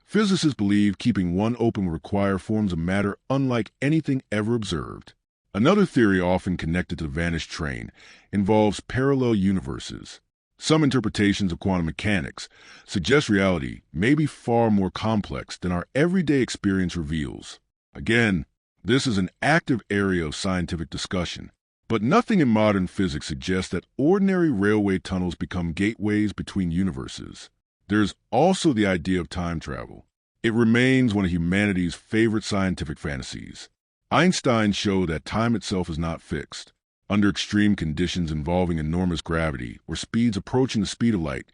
physicists believe keeping one open will require forms of matter unlike anything ever observed. Another theory often connected to the vanished train involves parallel universes. Some interpretations of quantum mechanics suggest reality may be far more complex than our everyday experience reveals. Again, this is an active area of scientific discussion. But nothing in modern physics suggests that ordinary railway tunnels become gateways between universes. There's also the idea of time travel. It remains one of humanity's favorite scientific fantasies. Einstein showed that time itself is not fixed. Under extreme conditions involving enormous gravity or speeds approaching the speed of light,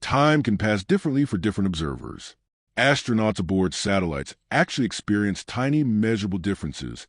time can pass differently for different observers. Astronauts aboard satellites actually experience tiny measurable differences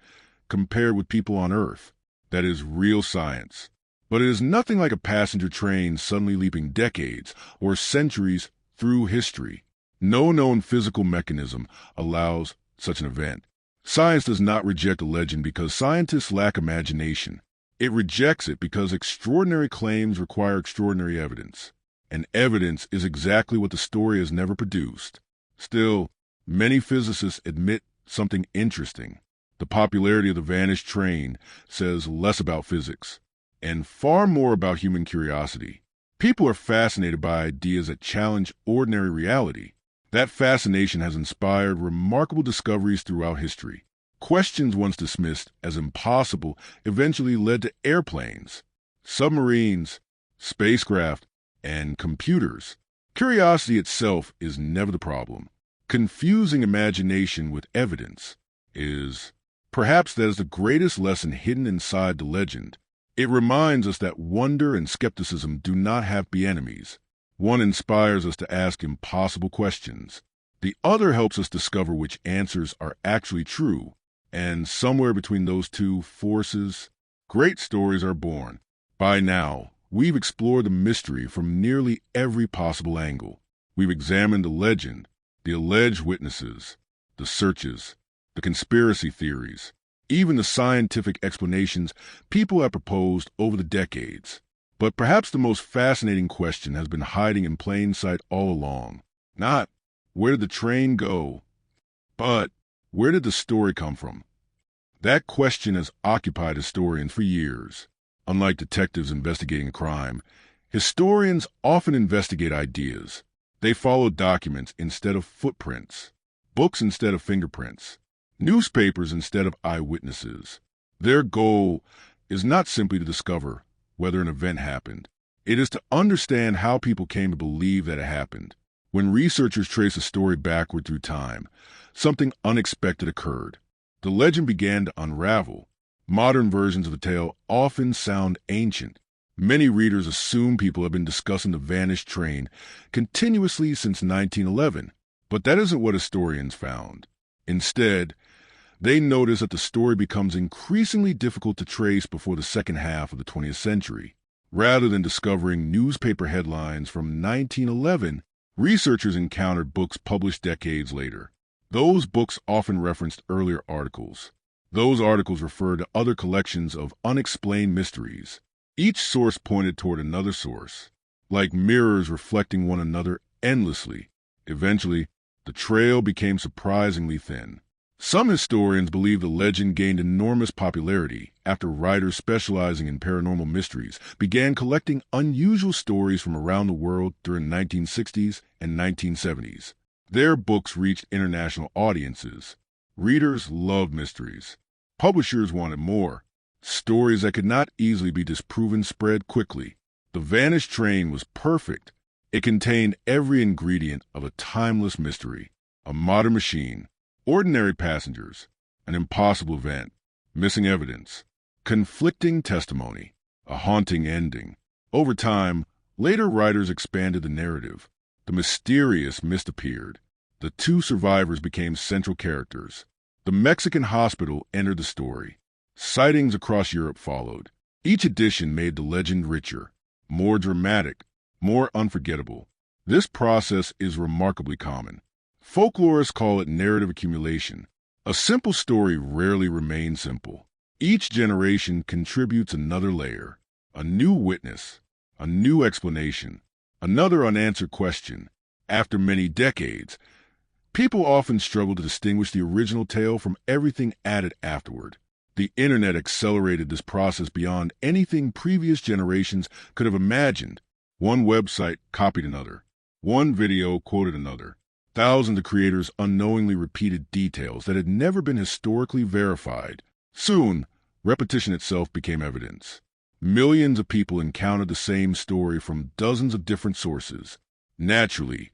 compared with people on Earth. That is real science. But it is nothing like a passenger train suddenly leaping decades or centuries through history. No known physical mechanism allows such an event. Science does not reject a legend because scientists lack imagination. It rejects it because extraordinary claims require extraordinary evidence. And evidence is exactly what the story has never produced. Still, many physicists admit something interesting. The popularity of the vanished train says less about physics and far more about human curiosity. People are fascinated by ideas that challenge ordinary reality. That fascination has inspired remarkable discoveries throughout history. Questions once dismissed as impossible eventually led to airplanes, submarines, spacecraft, and computers. Curiosity itself is never the problem. Confusing imagination with evidence is. Perhaps that is the greatest lesson hidden inside the legend. It reminds us that wonder and skepticism do not have to be enemies. One inspires us to ask impossible questions. The other helps us discover which answers are actually true. And somewhere between those two forces, great stories are born. By now, we've explored the mystery from nearly every possible angle. We've examined the legend, the alleged witnesses, the searches, the conspiracy theories, even the scientific explanations people have proposed over the decades. But perhaps the most fascinating question has been hiding in plain sight all along. Not, where did the train go? But, where did the story come from? That question has occupied historians for years. Unlike detectives investigating a crime, historians often investigate ideas. They follow documents instead of footprints, books instead of fingerprints, newspapers instead of eyewitnesses. Their goal is not simply to discover whether an event happened. It is to understand how people came to believe that it happened. When researchers trace a story backward through time, something unexpected occurred. The legend began to unravel. Modern versions of the tale often sound ancient. Many readers assume people have been discussing the vanished train continuously since 1911, but that isn't what historians found. Instead, they notice that the story becomes increasingly difficult to trace before the second half of the 20th century. Rather than discovering newspaper headlines from 1911, researchers encountered books published decades later. Those books often referenced earlier articles. Those articles referred to other collections of unexplained mysteries. Each source pointed toward another source, like mirrors reflecting one another endlessly. Eventually, the trail became surprisingly thin. Some historians believe the legend gained enormous popularity after writers specializing in paranormal mysteries began collecting unusual stories from around the world during the 1960s and 1970s. Their books reached international audiences. Readers loved mysteries. Publishers wanted more. Stories that could not easily be disproven spread quickly. The Vanished Train was perfect. It contained every ingredient of a timeless mystery. A modern machine, ordinary passengers, an impossible event, missing evidence, conflicting testimony, a haunting ending. Over time, later writers expanded the narrative. The mysterious mist appeared. The two survivors became central characters. The Mexican hospital entered the story. Sightings across Europe followed. Each edition made the legend richer, more dramatic, more unforgettable. This process is remarkably common. Folklorists call it narrative accumulation. A simple story rarely remains simple. Each generation contributes another layer, a new witness, a new explanation, another unanswered question. After many decades, people often struggle to distinguish the original tale from everything added afterward. The internet accelerated this process beyond anything previous generations could have imagined. One website copied another. One video quoted another. Thousands of creators unknowingly repeated details that had never been historically verified. Soon, repetition itself became evidence. Millions of people encountered the same story from dozens of different sources. Naturally,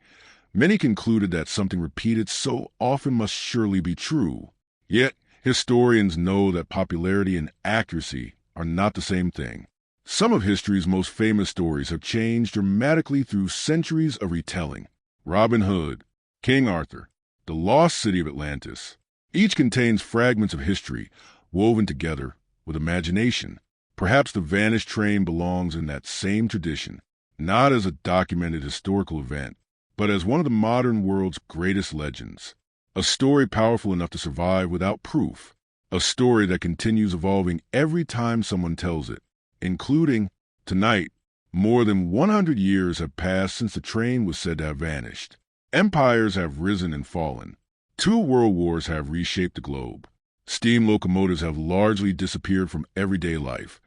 many concluded that something repeated so often must surely be true. Yet, historians know that popularity and accuracy are not the same thing. Some of history's most famous stories have changed dramatically through centuries of retelling. Robin Hood, King Arthur, the lost city of Atlantis. Each contains fragments of history, woven together with imagination. Perhaps the vanished train belongs in that same tradition, not as a documented historical event, but as one of the modern world's greatest legends. A story powerful enough to survive without proof. A story that continues evolving every time someone tells it, including tonight. More than 100 years have passed since the train was said to have vanished. Empires have risen and fallen. 2 world wars have reshaped the globe. Steam locomotives have largely disappeared from everyday life,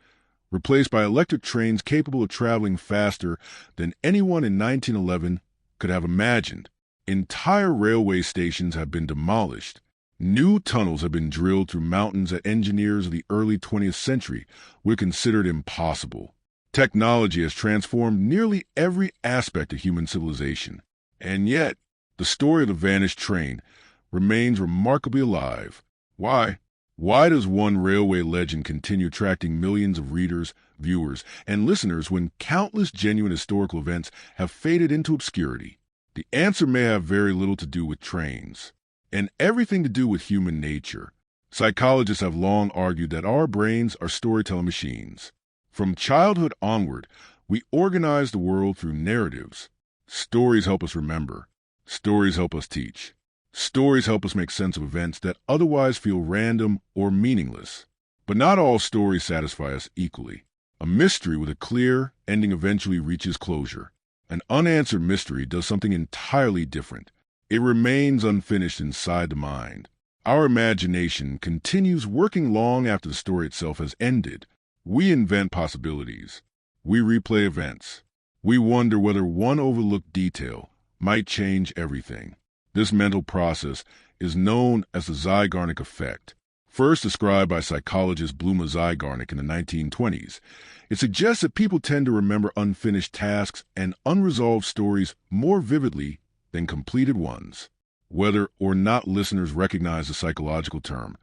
replaced by electric trains capable of traveling faster than anyone in 1911 could have imagined. Entire railway stations have been demolished. New tunnels have been drilled through mountains that engineers of the early 20th century would have considered impossible. Technology has transformed nearly every aspect of human civilization. And yet, the story of the vanished train remains remarkably alive. Why? Why does one railway legend continue attracting millions of readers, viewers, and listeners when countless genuine historical events have faded into obscurity? The answer may have very little to do with trains, and everything to do with human nature. Psychologists have long argued that our brains are storytelling machines. From childhood onward, we organize the world through narratives. Stories help us remember. Stories help us teach. Stories help us make sense of events that otherwise feel random or meaningless. But not all stories satisfy us equally. A mystery with a clear ending eventually reaches closure. An unanswered mystery does something entirely different. It remains unfinished inside the mind. Our imagination continues working long after the story itself has ended. We invent possibilities. We replay events. We wonder whether one overlooked detail might change everything. This mental process is known as the Zeigarnik effect. First described by psychologist Bluma Zeigarnik in the 1920s, it suggests that people tend to remember unfinished tasks and unresolved stories more vividly than completed ones. Whether or not listeners recognize the psychological term,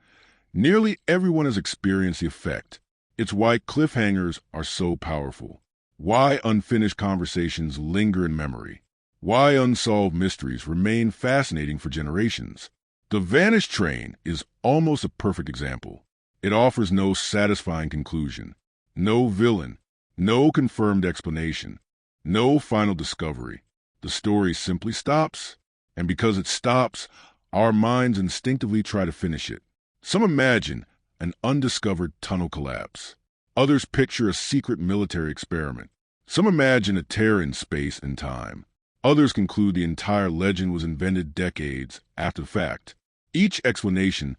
nearly everyone has experienced the effect. It's why cliffhangers are so powerful, why unfinished conversations linger in memory, why unsolved mysteries remain fascinating for generations. The vanished train is almost a perfect example. It offers no satisfying conclusion, no villain, no confirmed explanation, no final discovery. The story simply stops, and because it stops, our minds instinctively try to finish it. Some imagine an undiscovered tunnel collapse. Others picture a secret military experiment. Some imagine a tear in space and time. Others conclude the entire legend was invented decades after the fact. Each explanation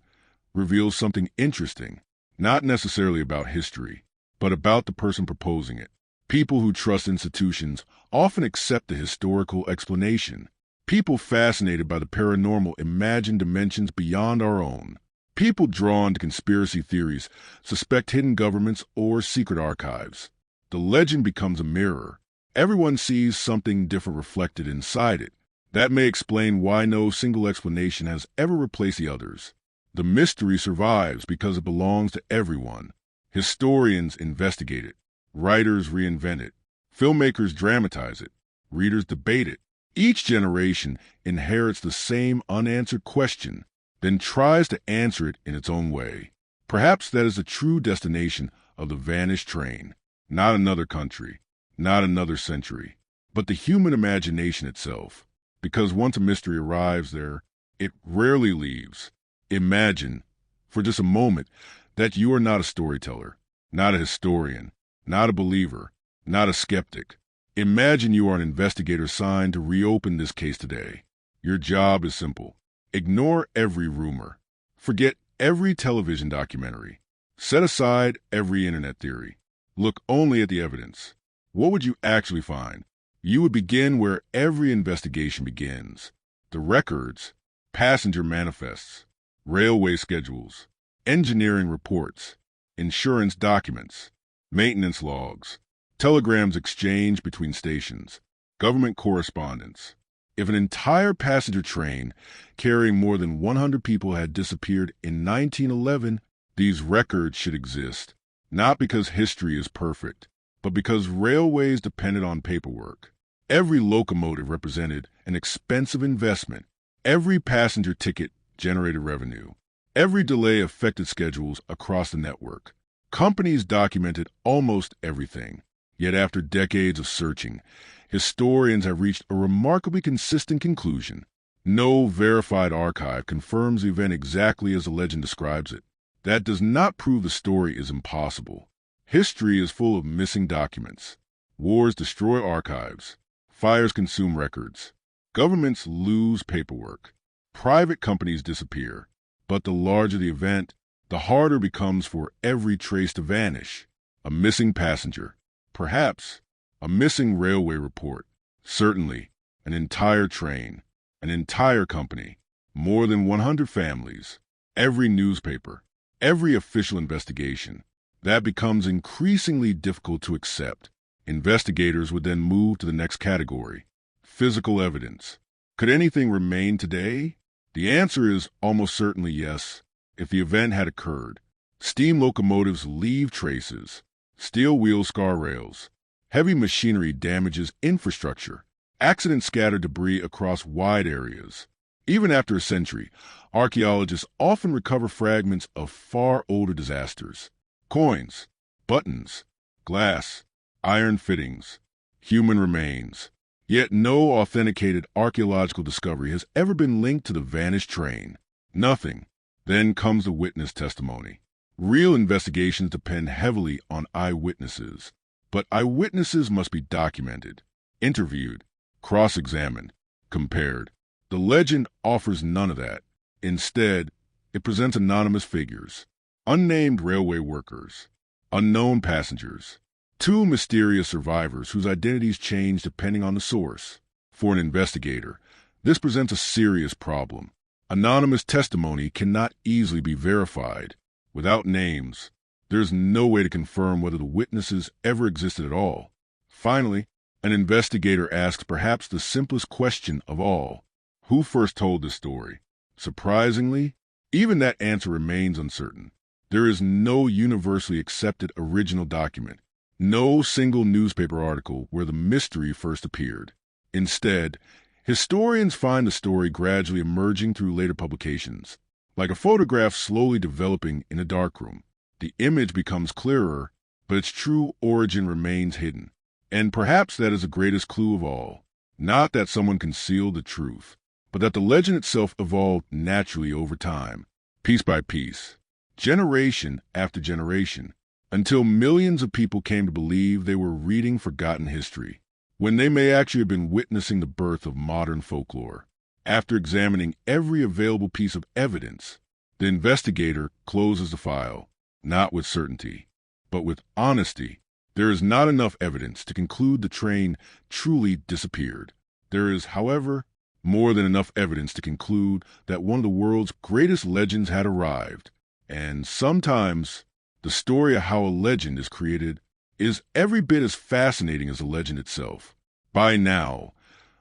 reveals something interesting, not necessarily about history, but about the person proposing it. People who trust institutions often accept the historical explanation. People fascinated by the paranormal imagine dimensions beyond our own. People drawn to conspiracy theories suspect hidden governments or secret archives. The legend becomes a mirror. Everyone sees something different reflected inside it. That may explain why no single explanation has ever replaced the others. The mystery survives because it belongs to everyone. Historians investigate it. Writers reinvent it. Filmmakers dramatize it. Readers debate it. Each generation inherits the same unanswered question, then tries to answer it in its own way. Perhaps that is the true destination of the vanished train. Not another country, not another century, but the human imagination itself. Because once a mystery arrives there, it rarely leaves. Imagine, for just a moment, that you are not a storyteller, not a historian, not a believer, not a skeptic. Imagine you are an investigator assigned to reopen this case today. Your job is simple. Ignore every rumor. Forget every television documentary. Set aside every internet theory. Look only at the evidence. What would you actually find? You would begin where every investigation begins. The records, passenger manifests, railway schedules, engineering reports, insurance documents, maintenance logs, telegrams exchanged between stations, government correspondence. If an entire passenger train carrying more than 100 people had disappeared in 1911, these records should exist, not because history is perfect, but because railways depended on paperwork. Every locomotive represented an expensive investment. Every passenger ticket generated revenue. Every delay affected schedules across the network. Companies documented almost everything. Yet after decades of searching, historians have reached a remarkably consistent conclusion. No verified archive confirms the event exactly as the legend describes it. That does not prove the story is impossible. History is full of missing documents. Wars destroy archives. Fires consume records. Governments lose paperwork. Private companies disappear. But the larger the event, the harder it becomes for every trace to vanish. A missing passenger. Perhaps a missing railway report. Certainly an entire train. An entire company. More than 100 families. Every newspaper. Every official investigation. That becomes increasingly difficult to accept. Investigators would then move to the next category. Physical evidence. Could anything remain today? The answer is almost certainly yes, if the event had occurred. Steam locomotives leave traces. Steel wheels scar rails. Heavy machinery damages infrastructure. Accidents scatter debris across wide areas. Even after a century, archaeologists often recover fragments of far older disasters. Coins, buttons, glass, iron fittings, human remains. Yet no authenticated archaeological discovery has ever been linked to the vanished train. Nothing. Then comes the witness testimony. Real investigations depend heavily on eyewitnesses. But eyewitnesses must be documented, interviewed, cross-examined, compared. The legend offers none of that. Instead, it presents anonymous figures, unnamed railway workers, unknown passengers, two mysterious survivors whose identities change depending on the source. For an investigator, this presents a serious problem. Anonymous testimony cannot easily be verified. Without names, there's no way to confirm whether the witnesses ever existed at all. Finally, an investigator asks perhaps the simplest question of all. Who first told this story? Surprisingly, even that answer remains uncertain. There is no universally accepted original document, no single newspaper article where the mystery first appeared. Instead, historians find the story gradually emerging through later publications. Like a photograph slowly developing in a darkroom, the image becomes clearer, but its true origin remains hidden. And perhaps that is the greatest clue of all. Not that someone concealed the truth, but that the legend itself evolved naturally over time, piece by piece, generation after generation, until millions of people came to believe they were reading forgotten history, when they may actually have been witnessing the birth of modern folklore. After examining every available piece of evidence, the investigator closes the file, not with certainty, but with honesty. There is not enough evidence to conclude the train truly disappeared. There is, however, more than enough evidence to conclude that one of the world's greatest legends had arrived. And sometimes, the story of how a legend is created is every bit as fascinating as the legend itself. By now,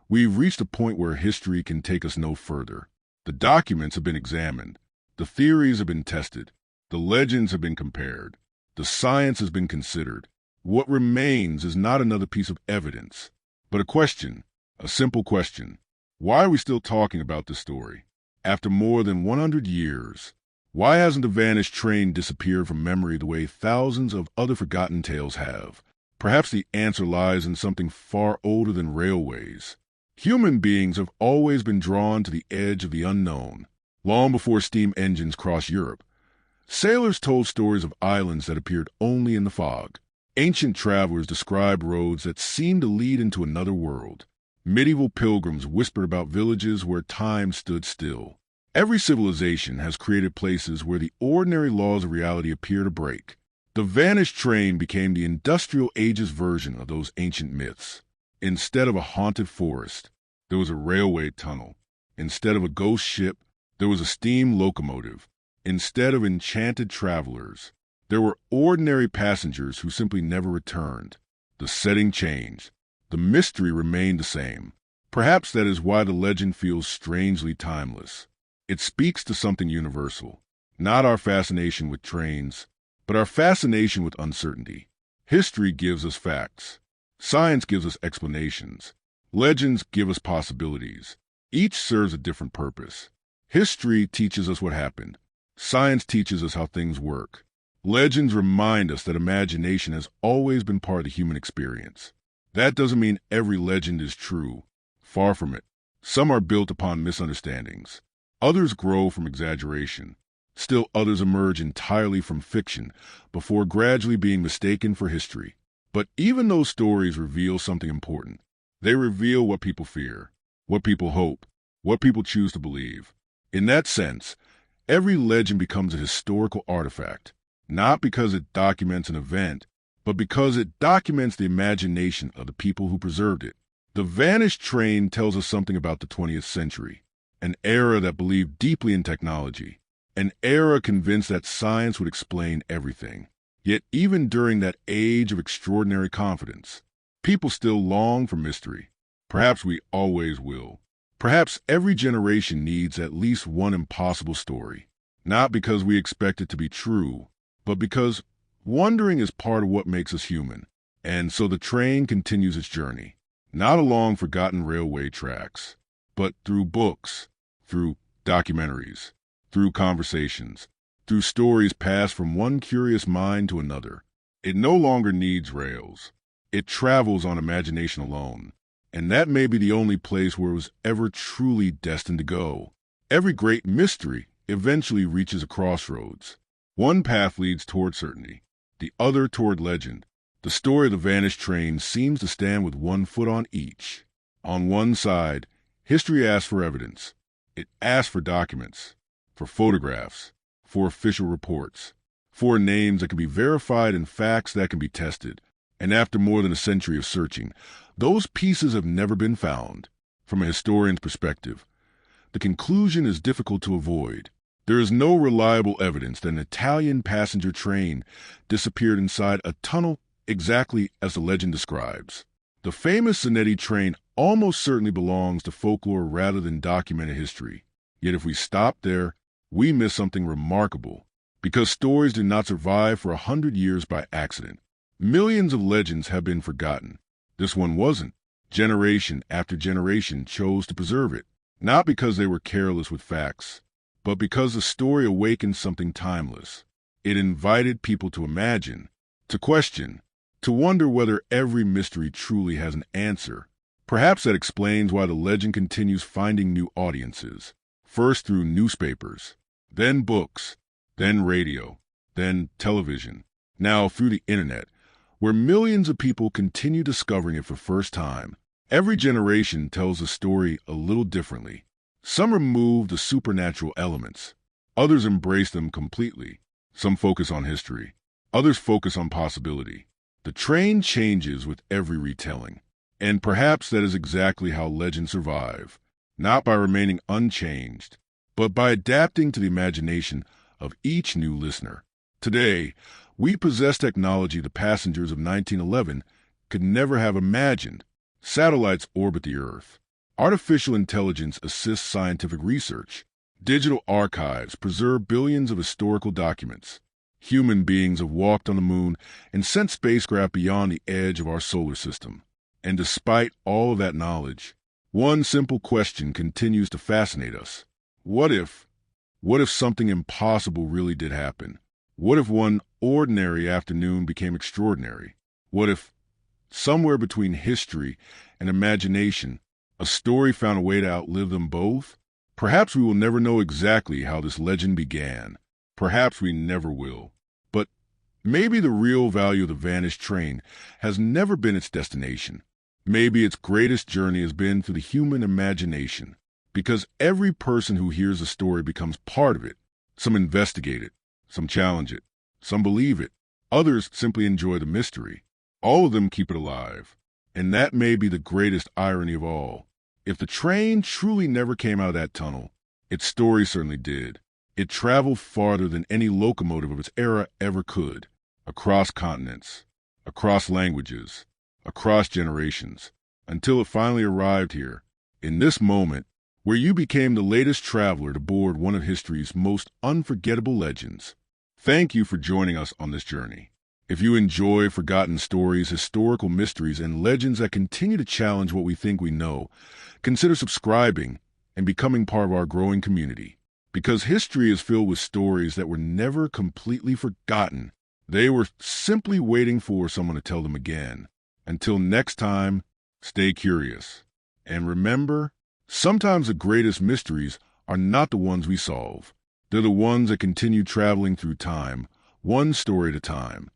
we've reached a point where history can take us no further. The documents have been examined. The theories have been tested. The legends have been compared. The science has been considered. What remains is not another piece of evidence, but a question, a simple question. Why are we still talking about this story? After more than 100 years, why hasn't the vanished train disappeared from memory the way thousands of other forgotten tales have? Perhaps the answer lies in something far older than railways. Human beings have always been drawn to the edge of the unknown. Long before steam engines crossed Europe, sailors told stories of islands that appeared only in the fog. Ancient travelers described roads that seemed to lead into another world. Medieval pilgrims whispered about villages where time stood still. Every civilization has created places where the ordinary laws of reality appear to break. The vanished train became the industrial age's version of those ancient myths. Instead of a haunted forest, there was a railway tunnel. Instead of a ghost ship, there was a steam locomotive. Instead of enchanted travelers, there were ordinary passengers who simply never returned. The setting changed. The mystery remained the same. Perhaps that is why the legend feels strangely timeless. It speaks to something universal, not our fascination with trains, but our fascination with uncertainty. History gives us facts. Science gives us explanations. Legends give us possibilities. Each serves a different purpose. History teaches us what happened. Science teaches us how things work. Legends remind us that imagination has always been part of the human experience. That doesn't mean every legend is true. Far from it. Some are built upon misunderstandings. Others grow from exaggeration. Still others emerge entirely from fiction before gradually being mistaken for history. But even those stories reveal something important. They reveal what people fear, what people hope, what people choose to believe. In that sense, every legend becomes a historical artifact, not because it documents an event, but because it documents the imagination of the people who preserved it. The Vanished Train tells us something about the 20th century, an era that believed deeply in technology, an era convinced that science would explain everything. Yet even during that age of extraordinary confidence, people still long for mystery. Perhaps we always will. Perhaps every generation needs at least one impossible story, not because we expect it to be true, but because wondering is part of what makes us human. And so the train continues its journey, not along forgotten railway tracks, but through books, through documentaries, through conversations, through stories passed from one curious mind to another. It no longer needs rails. It travels on imagination alone. And that may be the only place where it was ever truly destined to go. Every great mystery eventually reaches a crossroads. One path leads toward certainty, the other toward legend. The story of the Vanished Train seems to stand with one foot on each. On one side, history asks for evidence. It asks for documents, for photographs, for official reports, for names that can be verified and facts that can be tested. And after more than a century of searching, those pieces have never been found. From a historian's perspective, the conclusion is difficult to avoid. There is no reliable evidence that an Italian passenger train disappeared inside a tunnel exactly as the legend describes. The famous Zanetti train almost certainly belongs to folklore rather than documented history. Yet if we stop there, we miss something remarkable, because stories do not survive for 100 years by accident. Millions of legends have been forgotten. This one wasn't. Generation after generation chose to preserve it, not because they were careless with facts, but because the story awakened something timeless. It invited people to imagine, to question, to wonder whether every mystery truly has an answer. Perhaps that explains why the legend continues finding new audiences, first through newspapers, then books, then radio, then television, now through the internet, where millions of people continue discovering it for the first time. Every generation tells the story a little differently. Some remove the supernatural elements. Others embrace them completely. Some focus on history. Others focus on possibility. The train changes with every retelling. And perhaps that is exactly how legends survive, not by remaining unchanged, but by adapting to the imagination of each new listener. Today, we possess technology the passengers of 1911 could never have imagined. Satellites orbit the Earth. Artificial intelligence assists scientific research. Digital archives preserve billions of historical documents. Human beings have walked on the moon and sent spacecraft beyond the edge of our solar system. And despite all of that knowledge, one simple question continues to fascinate us. What if something impossible really did happen? What if one ordinary afternoon became extraordinary? What if, somewhere between history and imagination, a story found a way to outlive them both? Perhaps we will never know exactly how this legend began. Perhaps we never will. But maybe the real value of the Vanished Train has never been its destination. Maybe its greatest journey has been through the human imagination, because every person who hears a story becomes part of it. Some investigate it, some challenge it, some believe it, others simply enjoy the mystery. All of them keep it alive. And that may be the greatest irony of all. If the train truly never came out of that tunnel, its story certainly did. It traveled farther than any locomotive of its era ever could, across continents, across languages, across generations, until it finally arrived here, in this moment, where you became the latest traveler to board one of history's most unforgettable legends. Thank you for joining us on this journey. If you enjoy forgotten stories, historical mysteries, and legends that continue to challenge what we think we know, consider subscribing and becoming part of our growing community. Because history is filled with stories that were never completely forgotten. They were simply waiting for someone to tell them again. Until next time, stay curious. And remember, sometimes the greatest mysteries are not the ones we solve. They're the ones that continue traveling through time, one story at a time.